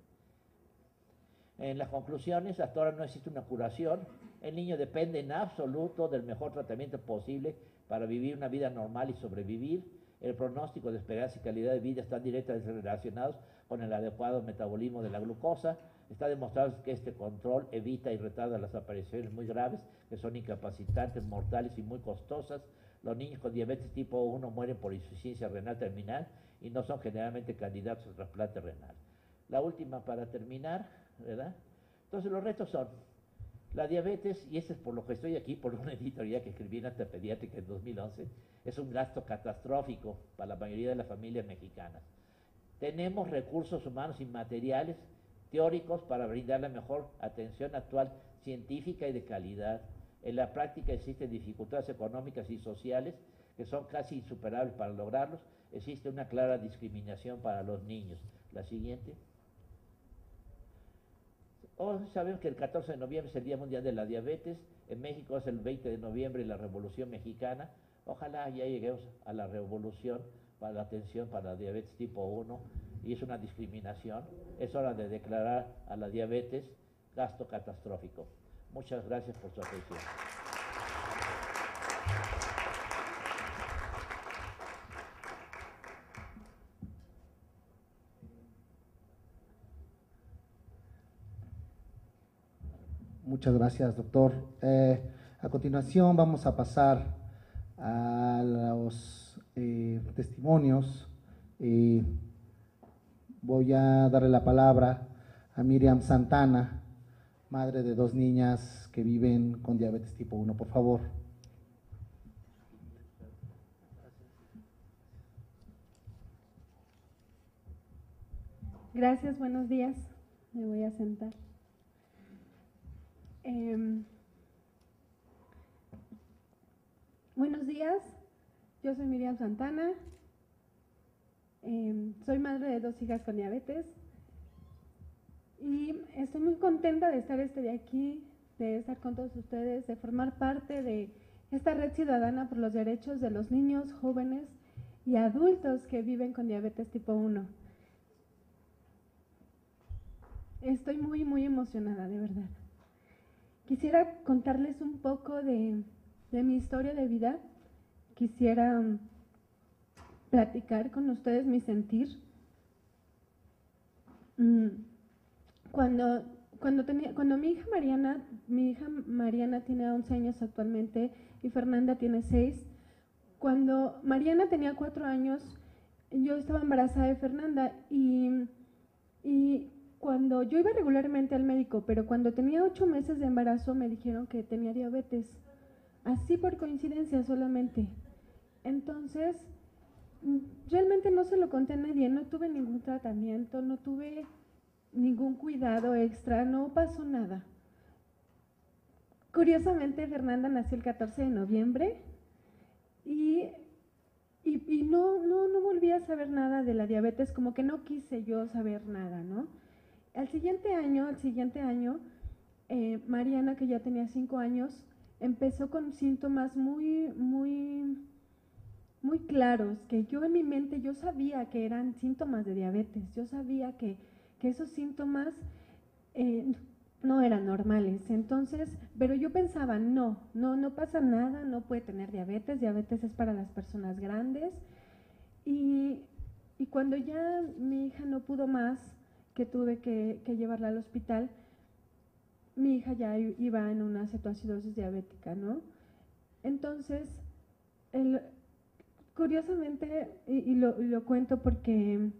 S4: En las conclusiones, hasta ahora no existe una curación. El niño depende en absoluto del mejor tratamiento posible para vivir una vida normal y sobrevivir. El pronóstico de esperanza y calidad de vida están directamente relacionados con el adecuado metabolismo de la glucosa. Está demostrado que este control evita y retarda las apariciones muy graves, que son incapacitantes, mortales y muy costosas. Los niños con diabetes tipo 1 mueren por insuficiencia renal terminal y no son generalmente candidatos a trasplante renal. La última para terminar, ¿verdad? Entonces los retos son la diabetes, y eso es por lo que estoy aquí, por una editorial que escribí en Acta Pediátrica en 2011, es un gasto catastrófico para la mayoría de las familias mexicanas. Tenemos recursos humanos y materiales teóricos para brindar la mejor atención actual científica y de calidad. En la práctica existen dificultades económicas y sociales que son casi insuperables para lograrlos. Existe una clara discriminación para los niños. La siguiente. Hoy sabemos que el 14 de noviembre es el Día Mundial de la Diabetes. En México es el 20 de noviembre la Revolución Mexicana. Ojalá ya lleguemos a la revolución para la atención para la diabetes tipo 1. y es una discriminación. Es hora de declarar a la diabetes gasto catastrófico. Muchas gracias por su atención.
S1: Muchas gracias, doctor. A continuación vamos a pasar a los testimonios. Voy a darle la palabra a Miriam Santana, madre de 2 niñas que viven con diabetes tipo 1, por favor.
S5: Gracias, buenos días. Me voy a sentar. Buenos días, yo soy Miriam Santana, soy madre de 2 hijas con diabetes y estoy muy contenta de estar de aquí, de estar con todos ustedes, de formar parte de esta red ciudadana por los derechos de los niños, jóvenes y adultos que viven con diabetes tipo 1. Estoy muy emocionada, de verdad. Quisiera contarles un poco de mi historia de vida. Quisiera platicar con ustedes mi sentir. Cuando mi hija Mariana tiene 11 años actualmente y Fernanda tiene 6. Cuando Mariana tenía 4 años, yo estaba embarazada de Fernanda y cuando yo iba regularmente al médico, pero cuando tenía 8 meses de embarazo me dijeron que tenía diabetes, así por coincidencia solamente. Entonces, realmente no se lo conté a nadie, no tuve ningún tratamiento, no tuve ningún cuidado extra, no pasó nada. Curiosamente, Fernanda nació el 14 de noviembre y no volví a saber nada de la diabetes, como que no quise yo saber nada, ¿no? Al siguiente año, Mariana, que ya tenía 5 años, empezó con síntomas muy claros, que yo en mi mente yo sabía que eran síntomas de diabetes, yo sabía que esos síntomas no eran normales. Entonces, pero yo pensaba, no pasa nada, no puede tener diabetes es para las personas grandes. Y cuando ya mi hija no pudo más, que tuve que llevarla al hospital, mi hija ya iba en una cetoacidosis diabética, ¿no? Entonces, curiosamente, y lo cuento porque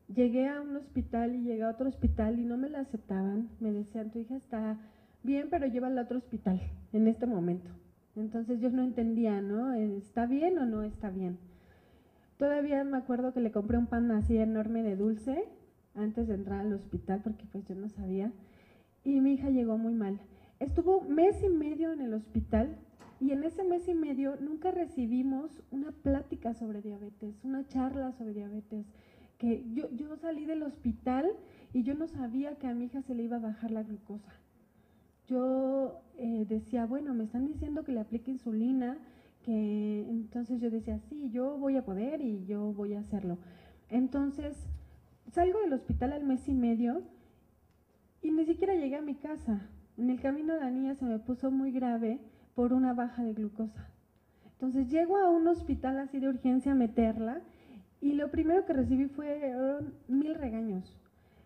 S5: llegué a un hospital y llegué a otro hospital y no me la aceptaban, me decían, tu hija está bien, pero llévala a otro hospital en este momento. Entonces yo no entendía, ¿no? ¿Está bien o no está bien? Todavía me acuerdo que le compré un pan así enorme de dulce antes de entrar al hospital porque pues yo no sabía, y mi hija llegó muy mal. Estuvo 1 mes y medio en el hospital y en ese 1 mes y medio nunca recibimos una plática sobre diabetes, una charla sobre diabetes, que yo salí del hospital y yo no sabía que a mi hija se le iba a bajar la glucosa. Yo decía, bueno, me están diciendo que le aplique insulina, que entonces yo decía, sí, yo voy a poder y yo voy a hacerlo. Entonces salgo del hospital al 1 mes y medio y ni siquiera llegué a mi casa. En el camino la niña se me puso muy grave por una baja de glucosa. Entonces llego a un hospital así de urgencia a meterla y lo primero que recibí fueron 1000 regaños.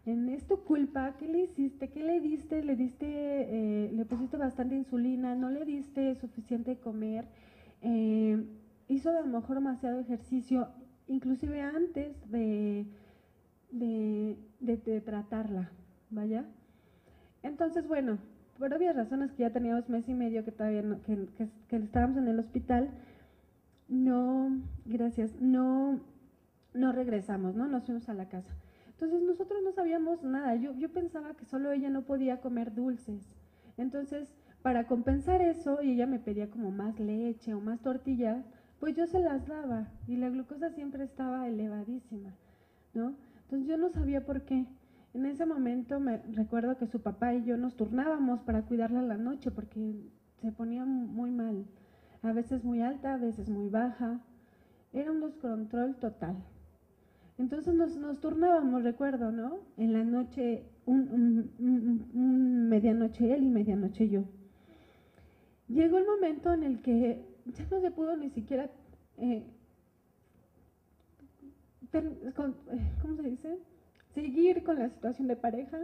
S5: Es tu culpa, ¿qué le hiciste? ¿Qué le diste? Le pusiste bastante insulina, no le diste suficiente de comer, hizo a lo mejor demasiado ejercicio, inclusive antes de tratarla, ¿vaya? Entonces, bueno, por obvias razones que ya teníamos 1 mes y medio que todavía que estábamos en el hospital, no regresamos, ¿no? Nos fuimos a la casa. Entonces nosotros no sabíamos nada, yo pensaba que solo ella no podía comer dulces. Entonces, para compensar eso, y ella me pedía como más leche o más tortilla, pues yo se las daba y la glucosa siempre estaba elevadísima, ¿no? Entonces yo no sabía por qué. En ese momento me recuerdo que su papá y yo nos turnábamos para cuidarla en la noche porque se ponía muy mal, a veces muy alta, a veces muy baja, era un descontrol total. Entonces nos turnábamos, recuerdo, ¿no? En la noche, medianoche él y medianoche yo. Llegó el momento en el que ya no se pudo ni siquiera, ¿cómo se dice? Seguir con la situación de pareja.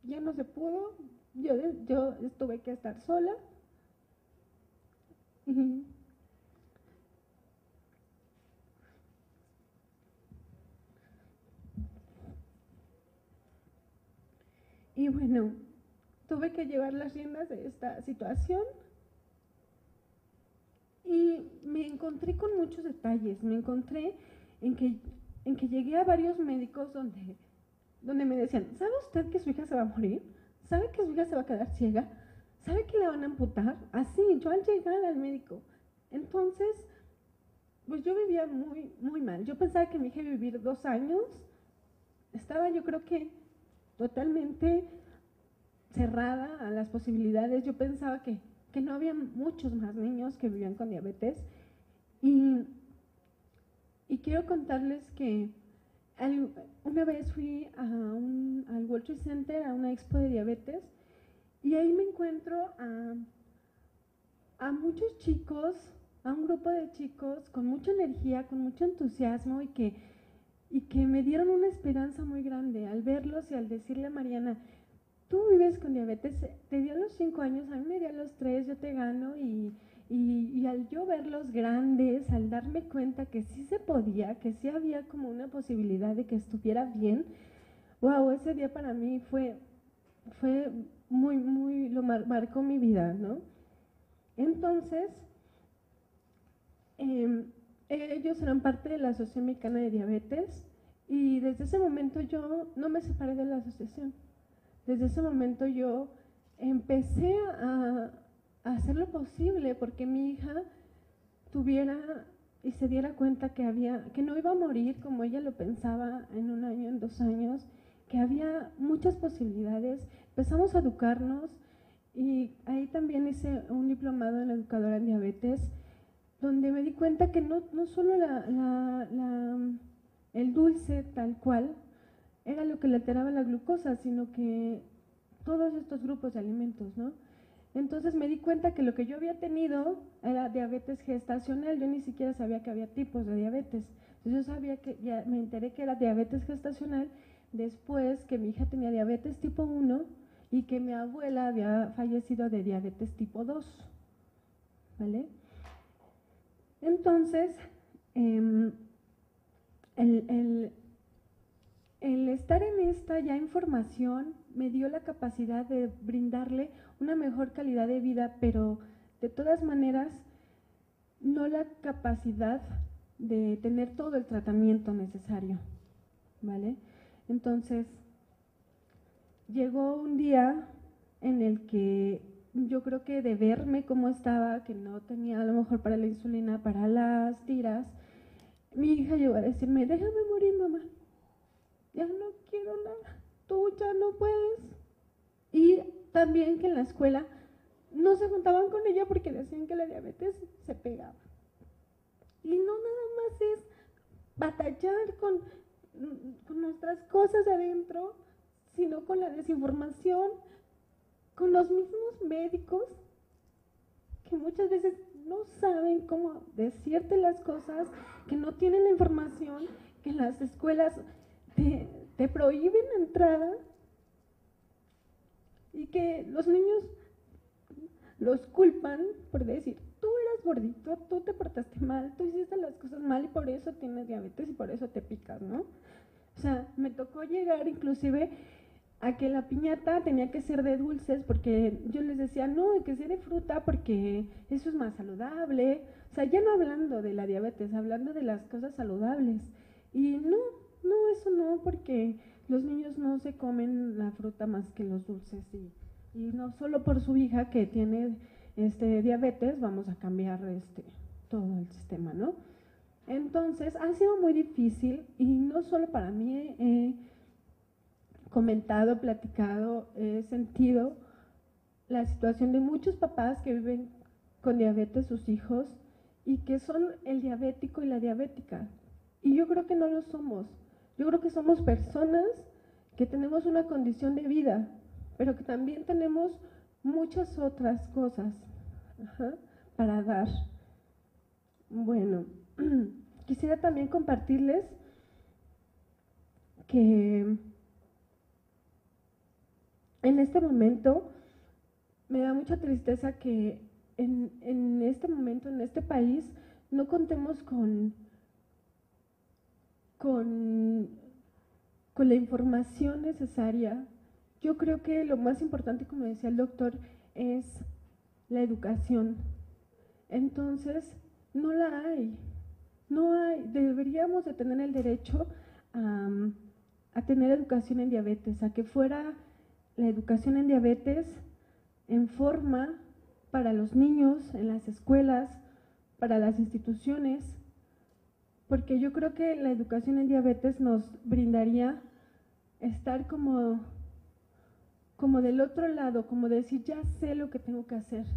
S5: Ya no se pudo, yo tuve que estar sola. Y bueno, tuve que llevar las riendas de esta situación y me encontré con muchos detalles. Me encontré en que llegué a varios médicos donde me decían, ¿sabe usted que su hija se va a morir? ¿Sabe que su hija se va a quedar ciega? ¿Sabe que la van a amputar? Así, yo al llegar al médico. Entonces, pues yo vivía muy, muy mal. Yo pensaba que mi hija iba a vivir 2 años. Estaba, yo creo que totalmente cerrada a las posibilidades. Yo pensaba que no había muchos más niños que vivían con diabetes. Y quiero contarles que una vez fui al World Trade Center, a una expo de diabetes, y ahí me encuentro a muchos chicos, a un grupo de chicos con mucha energía, con mucho entusiasmo y que me dieron una esperanza muy grande al verlos y al decirle a Mariana, tú vives con diabetes, te dio a los 5 años, a mí me dio a los 3, yo te gano y al yo verlos grandes, al darme cuenta que sí se podía, que sí había como una posibilidad de que estuviera bien, wow, ese día para mí fue muy, muy, marcó mi vida, ¿no? Entonces, ellos eran parte de la Asociación Mexicana de Diabetes y desde ese momento yo no me separé de la asociación. Desde ese momento yo empecé a hacer lo posible porque mi hija tuviera y se diera cuenta que no iba a morir como ella lo pensaba en 1 año, en 2 años, que había muchas posibilidades. Empezamos a educarnos y ahí también hice un diplomado en educadora en diabetes, donde me di cuenta que no solo el dulce tal cual era lo que le alteraba la glucosa, sino que todos estos grupos de alimentos, ¿no? Entonces me di cuenta que lo que yo había tenido era diabetes gestacional. Yo ni siquiera sabía que había tipos de diabetes. Entonces yo sabía ya me enteré que era diabetes gestacional después que mi hija tenía diabetes tipo 1 y que mi abuela había fallecido de diabetes tipo 2, ¿vale? Entonces, el estar en esta ya información me dio la capacidad de brindarle una mejor calidad de vida, pero de todas maneras no la capacidad de tener todo el tratamiento necesario, ¿vale? Entonces, llegó un día en el que yo creo que de verme cómo estaba, que no tenía a lo mejor para la insulina, para las tiras, mi hija llegó a decirme, déjame morir, mamá, ya no quiero nada, tú ya no puedes. Y también que en la escuela no se juntaban con ella porque decían que la diabetes se pegaba. Y no nada más es batallar con nuestras cosas adentro, sino con la desinformación, con los mismos médicos que muchas veces no saben cómo decirte las cosas, que no tienen la información, que en las escuelas te prohíben la entrada y que los niños los culpan por decir, tú eras gordito, tú te portaste mal, tú hiciste las cosas mal y por eso tienes diabetes y por eso te picas, ¿no? O sea, me tocó llegar inclusive a que la piñata tenía que ser de dulces porque yo les decía, no, que sea de fruta porque eso es más saludable. O sea, ya no hablando de la diabetes, hablando de las cosas saludables. Y no, eso no, porque los niños no se comen la fruta más que los dulces y no solo por su hija que tiene diabetes vamos a cambiar todo el sistema, ¿no? Entonces, ha sido muy difícil y no solo para mí, comentado, platicado, he sentido la situación de muchos papás que viven con diabetes sus hijos y que son el diabético y la diabética. Y yo creo que no lo somos. Yo creo que somos personas que tenemos una condición de vida, pero que también tenemos muchas otras cosas para dar. Bueno, quisiera también compartirles que en este momento me da mucha tristeza que en este momento, en este país, no contemos con la información necesaria. Yo creo que lo más importante, como decía el doctor, es la educación. Entonces, no la hay. No hay. Deberíamos de tener el derecho a tener educación en diabetes, a que fuera la educación en diabetes en forma para los niños, en las escuelas, para las instituciones, porque yo creo que la educación en diabetes nos brindaría estar como del otro lado, como decir, ya sé lo que tengo que hacer,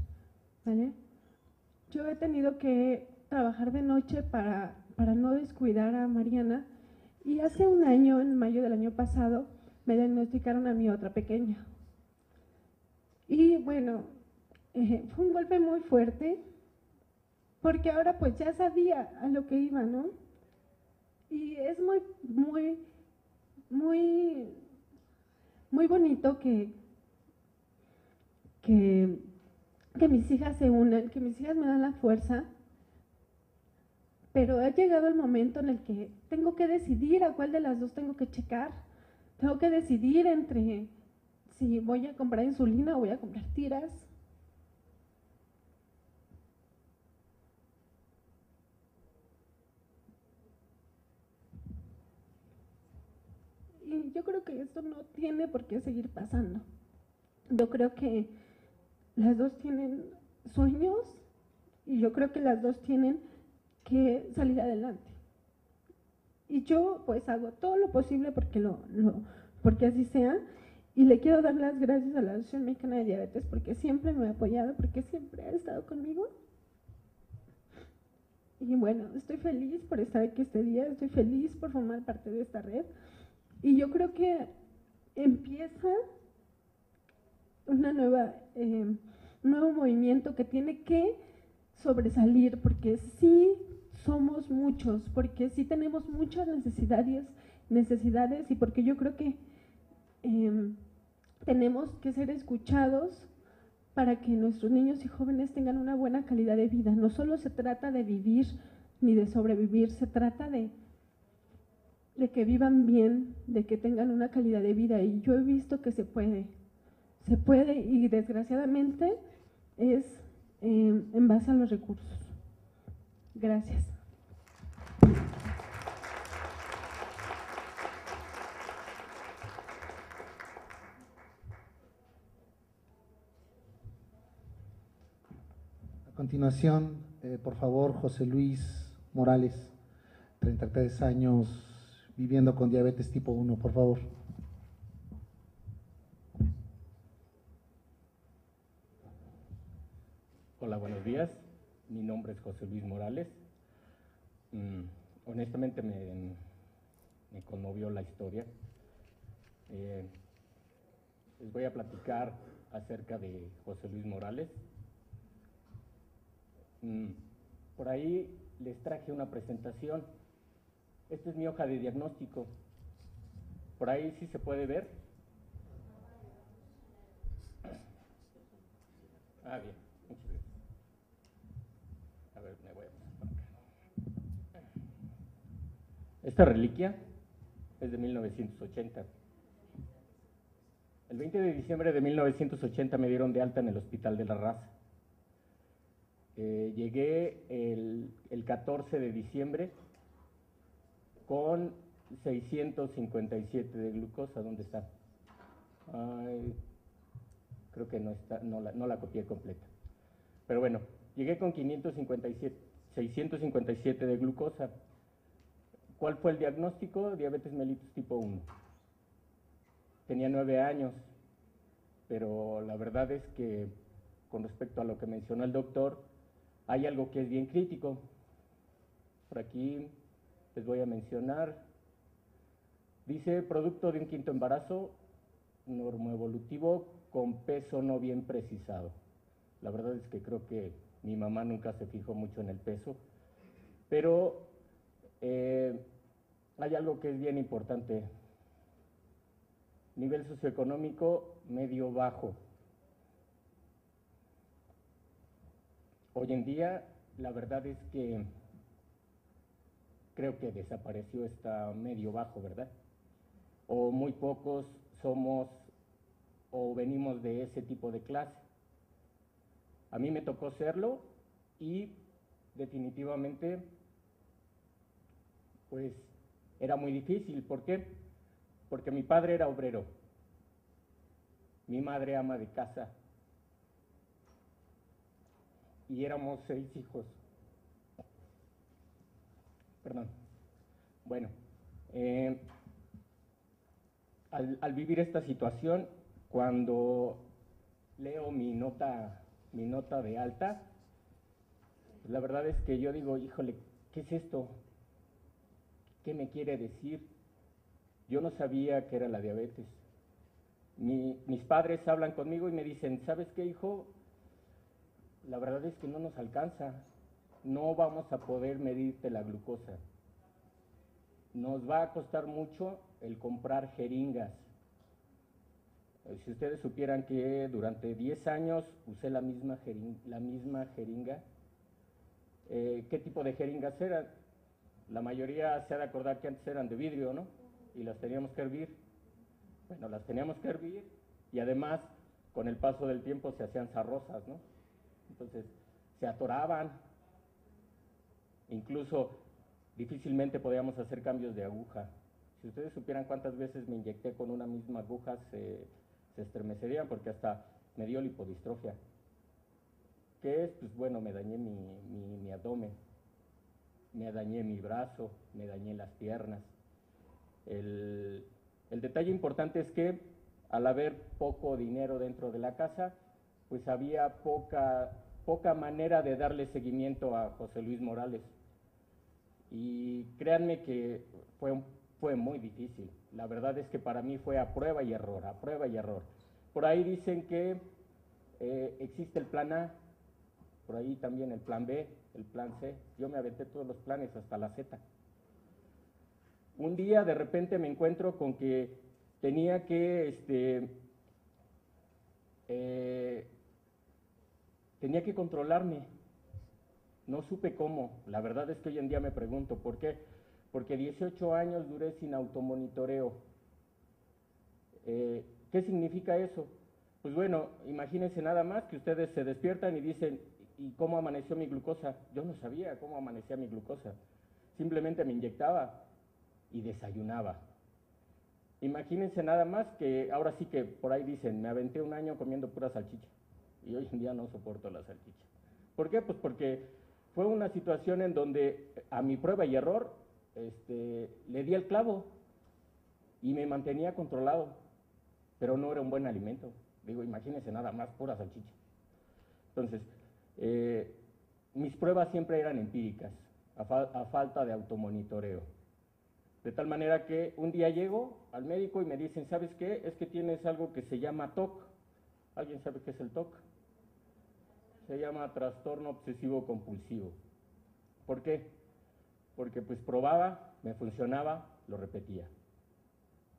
S5: ¿vale? Yo he tenido que trabajar de noche para no descuidar a Mariana, y hace un año, en mayo del año pasado, me diagnosticaron a mi otra pequeña. Y bueno, fue un golpe muy fuerte, porque ahora pues ya sabía a lo que iba, ¿no? Y es muy bonito que mis hijas se unan, que mis hijas me dan la fuerza, pero ha llegado el momento en el que tengo que decidir a cuál de las dos tengo que checar. Tengo que decidir entre si voy a comprar insulina o voy a comprar tiras. Y yo creo que esto no tiene por qué seguir pasando. Yo creo que las dos tienen sueños y yo creo que las dos tienen que salir adelante. Y yo pues hago todo lo posible porque así sea, y le quiero dar las gracias a la Asociación Mexicana de Diabetes porque siempre me ha apoyado, porque siempre ha estado conmigo. Y bueno, estoy feliz por estar aquí este día, estoy feliz por formar parte de esta red, y yo creo que empieza un nuevo movimiento que tiene que sobresalir, porque sí somos muchos, porque sí tenemos muchas necesidades y porque yo creo que tenemos que ser escuchados para que nuestros niños y jóvenes tengan una buena calidad de vida. No solo se trata de vivir ni de sobrevivir, se trata de que vivan bien, de que tengan una calidad de vida, y yo he visto que se puede y desgraciadamente es en base a los recursos. Gracias.
S1: A continuación, por favor, José Luis Morales, 33 años, viviendo con diabetes tipo 1, por favor.
S6: Hola, buenos días. Mi nombre es José Luis Morales. Honestamente me conmovió la historia. Les voy a platicar acerca de José Luis Morales. Por ahí les traje una presentación. Esta es mi hoja de diagnóstico. Por ahí sí se puede ver. Bien, muchas gracias. A ver, me voy a pasar por acá. Esta reliquia es de 1980. El 20 de diciembre de 1980 me dieron de alta en el Hospital de la Raza. Llegué el 14 de diciembre con 657 de glucosa. ¿Dónde está? Creo que no está, no la copié completa. Pero bueno, llegué con 657 de glucosa. ¿Cuál fue el diagnóstico? Diabetes mellitus tipo 1. Tenía 9 años, pero la verdad es que con respecto a lo que mencionó el doctor, hay algo que es bien crítico. Por aquí les voy a mencionar. Dice, producto de un quinto embarazo normoevolutivo con peso no bien precisado. La verdad es que creo que mi mamá nunca se fijó mucho en el peso, pero hay algo que es bien importante. Nivel socioeconómico medio bajo. Hoy en día, la verdad es que creo que desapareció esta medio bajo, ¿verdad? O muy pocos somos o venimos de ese tipo de clase. A mí me tocó serlo y definitivamente pues era muy difícil. ¿Por qué? Porque mi padre era obrero, mi madre ama de casa y éramos 6 hijos. Perdón. Bueno, al vivir esta situación, cuando leo mi nota de alta, la verdad es que yo digo, híjole, ¿qué es esto? ¿Qué me quiere decir? Yo no sabía que era la diabetes. Mis padres hablan conmigo y me dicen, ¿sabes qué, hijo? La verdad es que no nos alcanza. No vamos a poder medirte la glucosa. Nos va a costar mucho el comprar jeringas. Si ustedes supieran que durante 10 años usé la misma jeringa, ¿qué tipo de jeringas eran? La mayoría se ha de acordar que antes eran de vidrio, ¿no? Y las teníamos que hervir. Bueno, las teníamos que hervir y además con el paso del tiempo se hacían zarrosas, ¿no? Entonces se atoraban. Incluso difícilmente podíamos hacer cambios de aguja. Si ustedes supieran cuántas veces me inyecté con una misma aguja, se estremecerían porque hasta me dio lipodistrofia. ¿Qué es? Pues bueno, me dañé mi abdomen, me dañé mi brazo, me dañé las piernas. El detalle importante es que al haber poco dinero dentro de la casa, pues había poca manera de darle seguimiento a José Luis Morales. Y créanme que fue muy difícil. La verdad es que para mí fue a prueba y error, a prueba y error. Por ahí dicen que existe el plan A, por ahí también el plan B, el plan C. Yo me aventé todos los planes hasta la Z. Un día de repente me encuentro con que tenía que controlarme. No supe cómo. La verdad es que hoy en día me pregunto, ¿por qué? Porque 18 años duré sin automonitoreo. ¿Qué significa eso? Pues bueno, imagínense nada más que ustedes se despiertan y dicen, ¿y cómo amaneció mi glucosa? Yo no sabía cómo amanecía mi glucosa. Simplemente me inyectaba y desayunaba. Imagínense nada más que ahora sí que por ahí dicen, me aventé un año comiendo pura salchicha y hoy en día no soporto la salchicha. ¿Por qué? Pues porque fue una situación en donde a mi prueba y error le di el clavo y me mantenía controlado, pero no era un buen alimento. Digo, imagínense nada más, pura salchicha. Entonces, mis pruebas siempre eran empíricas, a falta de automonitoreo. De tal manera que un día llego al médico y me dicen, ¿sabes qué? Es que tienes algo que se llama TOC. ¿Alguien sabe qué es el TOC? Se llama trastorno obsesivo compulsivo. ¿Por qué? Porque pues probaba, me funcionaba, lo repetía.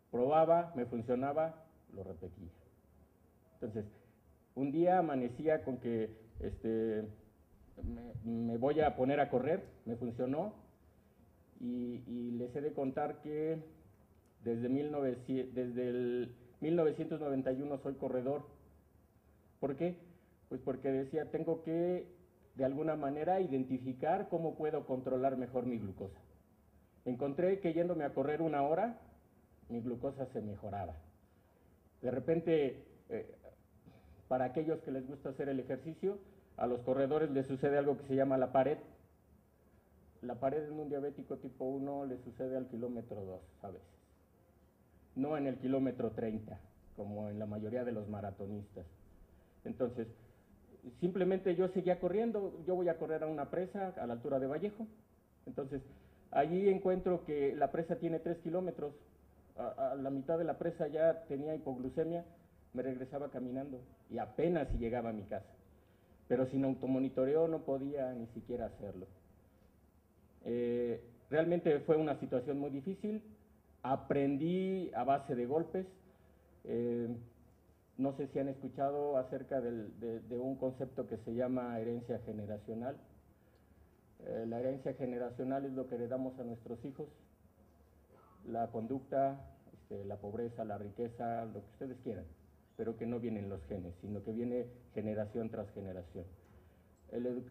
S6: Probaba, me funcionaba, lo repetía. Entonces, un día amanecía con que me voy a poner a correr, me funcionó, y les he de contar que desde el 1991 soy corredor. ¿Por qué? Pues porque decía, tengo que de alguna manera identificar cómo puedo controlar mejor mi glucosa. Encontré que yéndome a correr 1 hora, mi glucosa se mejoraba. De repente, para aquellos que les gusta hacer el ejercicio, a los corredores les sucede algo que se llama la pared. La pared en un diabético tipo 1 le sucede al kilómetro 2 a veces, no en el kilómetro 30, como en la mayoría de los maratonistas. Entonces, simplemente yo seguía corriendo, yo voy a correr a una presa a la altura de Vallejo. Entonces, Allí encuentro que la presa tiene 3 kilómetros, a la mitad de la presa ya tenía hipoglucemia, me regresaba caminando y apenas si llegaba a mi casa. Pero sin automonitoreo no podía ni siquiera hacerlo. Realmente fue una situación muy difícil, aprendí a base de golpes. No sé si han escuchado acerca de un concepto que se llama herencia generacional. La herencia generacional es lo que heredamos a nuestros hijos, la conducta, la pobreza, la riqueza, lo que ustedes quieran, pero que no vienen los genes, sino que viene generación tras generación.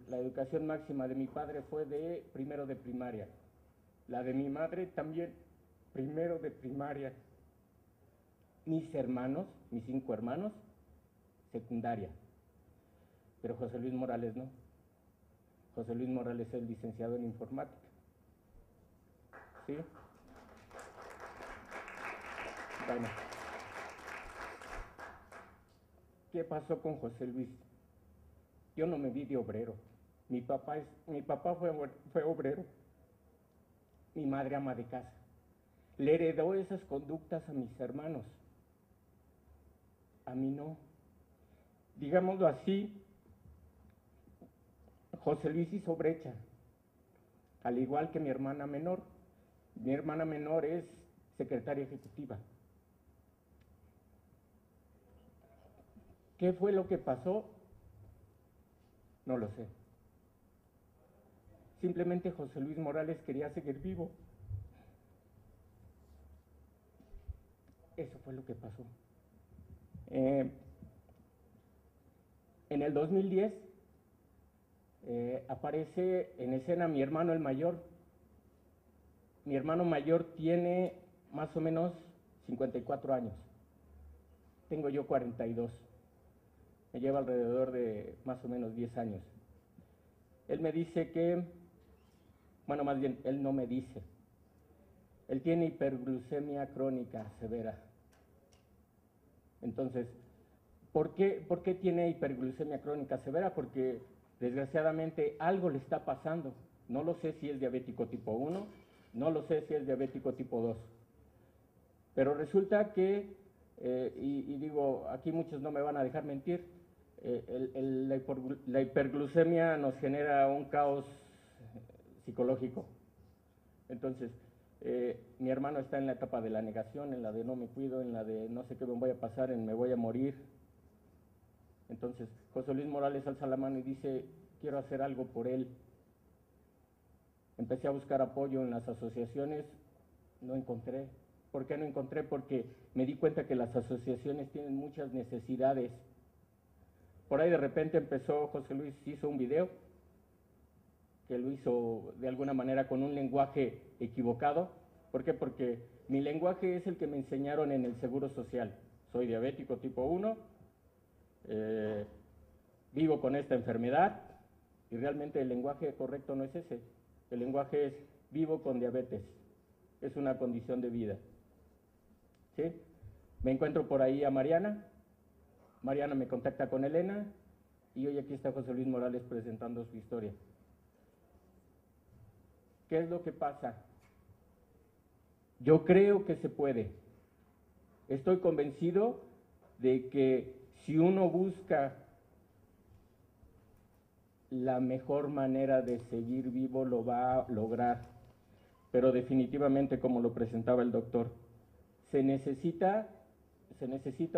S6: La educación máxima de mi padre fue de primero de primaria, la de mi madre también primero de primaria, mis hermanos, mis 5 hermanos, secundaria, pero José Luis Morales no. José Luis Morales es licenciado en informática. ¿Sí? Bueno. ¿Qué pasó con José Luis? Yo no me vi de obrero. Mi papá fue obrero. Mi madre ama de casa. Le heredó esas conductas a mis hermanos. A mí no. Digámoslo así, José Luis hizo brecha, al igual que mi hermana menor. Mi hermana menor es secretaria ejecutiva. ¿Qué fue lo que pasó? No lo sé. Simplemente José Luis Morales quería seguir vivo. Eso fue lo que pasó. En el 2010 aparece en escena mi hermano el mayor. Mi hermano mayor tiene más o menos 54 años. Tengo yo 42. Me lleva alrededor de más o menos 10 años. Él me dice que, bueno, más bien, él no me dice. Él tiene hiperglucemia crónica severa. Entonces, ¿por qué tiene hiperglucemia crónica severa? Porque desgraciadamente algo le está pasando. No lo sé si es diabético tipo 1, no lo sé si es diabético tipo 2. Pero resulta que, y digo, aquí muchos no me van a dejar mentir, la hiperglucemia nos genera un caos psicológico. Entonces, mi hermano está en la etapa de la negación, en la de no me cuido, en la de no sé qué me voy a pasar, en me voy a morir. Entonces, José Luis Morales alza la mano y dice, quiero hacer algo por él. Empecé a buscar apoyo en las asociaciones, no encontré. ¿Por qué no encontré? Porque me di cuenta que las asociaciones tienen muchas necesidades. Por ahí de repente empezó, José Luis hizo un video, que lo hizo de alguna manera con un lenguaje equivocado. ¿Por qué? Porque mi lenguaje es el que me enseñaron en el Seguro Social. Soy diabético tipo 1, vivo con esta enfermedad, y realmente el lenguaje correcto no es ese. El lenguaje es vivo con diabetes, es una condición de vida. ¿Sí? Me encuentro por ahí a Mariana. Mariana me contacta con Elena y hoy aquí está José Luis Morales presentando su historia. ¿Qué es lo que pasa? Yo creo que se puede. Estoy convencido de que si uno busca la mejor manera de seguir vivo, lo va a lograr. Pero definitivamente, como lo presentaba el doctor, se necesita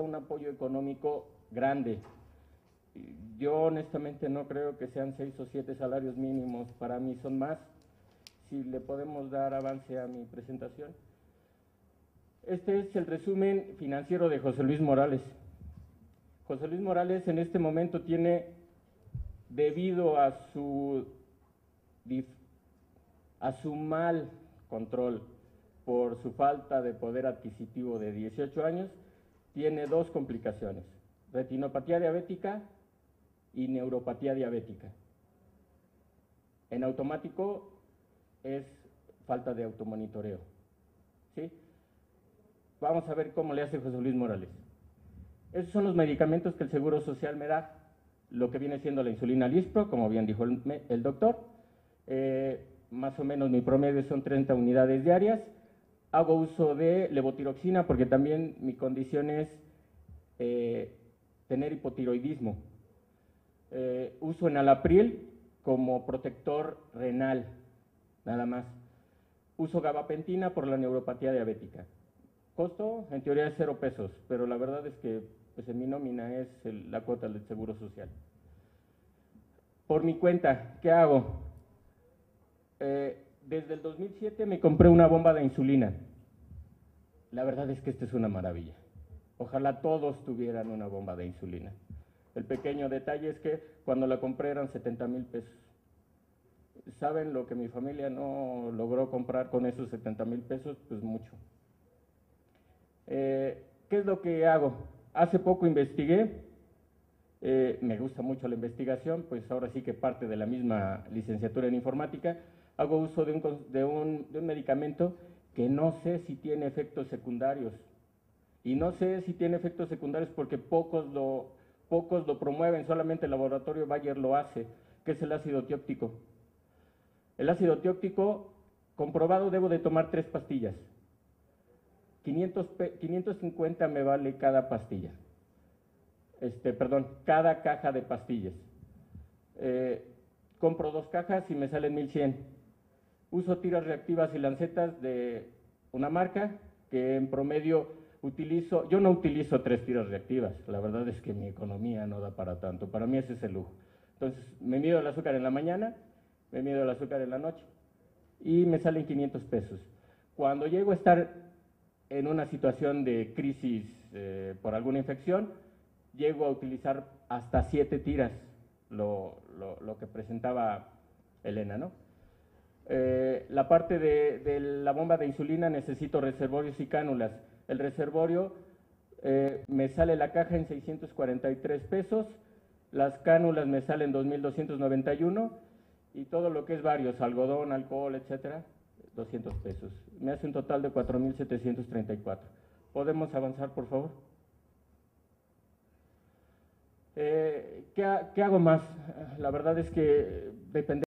S6: un apoyo económico grande. Yo honestamente no creo que sean 6 o 7 salarios mínimos, para mí son más. Si le podemos dar avance a mi presentación. Este es el resumen financiero de José Luis Morales. José Luis Morales en este momento tiene, debido a su mal control por su falta de poder adquisitivo de 18 años, tiene 2 complicaciones: retinopatía diabética y neuropatía diabética. En automático es falta de automonitoreo. ¿Sí? Vamos a ver cómo le hace José Luis Morales. Esos son los medicamentos que el Seguro Social me da, lo que viene siendo la insulina Lispro, como bien dijo el doctor. más o menos mi promedio son 30 unidades diarias. Hago uso de levotiroxina porque también mi condición es tener hipotiroidismo. Uso enalapril como protector renal, nada más. Uso gabapentina por la neuropatía diabética. Costo, en teoría, es 0 pesos, pero la verdad es que pues, en mi nómina es la cuota del Seguro Social. Por mi cuenta, ¿qué hago? Desde el 2007 me compré una bomba de insulina. La verdad es que esta es una maravilla. Ojalá todos tuvieran una bomba de insulina. El pequeño detalle es que cuando la compré eran 70,000 pesos. ¿Saben lo que mi familia no logró comprar con esos 70,000 pesos? Pues mucho. ¿Qué es lo que hago? Hace poco investigué, me gusta mucho la investigación, pues ahora sí que parte de la misma licenciatura en informática. Hago uso de un medicamento que no sé si tiene efectos secundarios. Y no sé si tiene efectos secundarios porque pocos lo promueven, solamente el laboratorio Bayer lo hace, que es el ácido tióptico. El ácido tióptico, comprobado, debo de tomar 3 pastillas. 550 me vale cada pastilla. Cada caja de pastillas. Compro 2 cajas y me salen 1100. Uso tiras reactivas y lancetas de una marca que en promedio utilizo. Yo no utilizo 3 tiras reactivas, la verdad es que mi economía no da para tanto, para mí ese es el lujo. Entonces me mido el azúcar en la mañana, me mido el azúcar en la noche y me salen 500 pesos. Cuando llego a estar en una situación de crisis por alguna infección, llego a utilizar hasta 7 tiras, lo que presentaba Elena, ¿no? La parte de la bomba de insulina necesito reservorios y cánulas. El reservorio me sale la caja en 643 pesos, las cánulas me salen 2,291 y todo lo que es varios, algodón, alcohol, etcétera, 200 pesos. Me hace un total de 4,734. ¿Podemos avanzar, por favor? ¿Qué hago más? La verdad es que depende.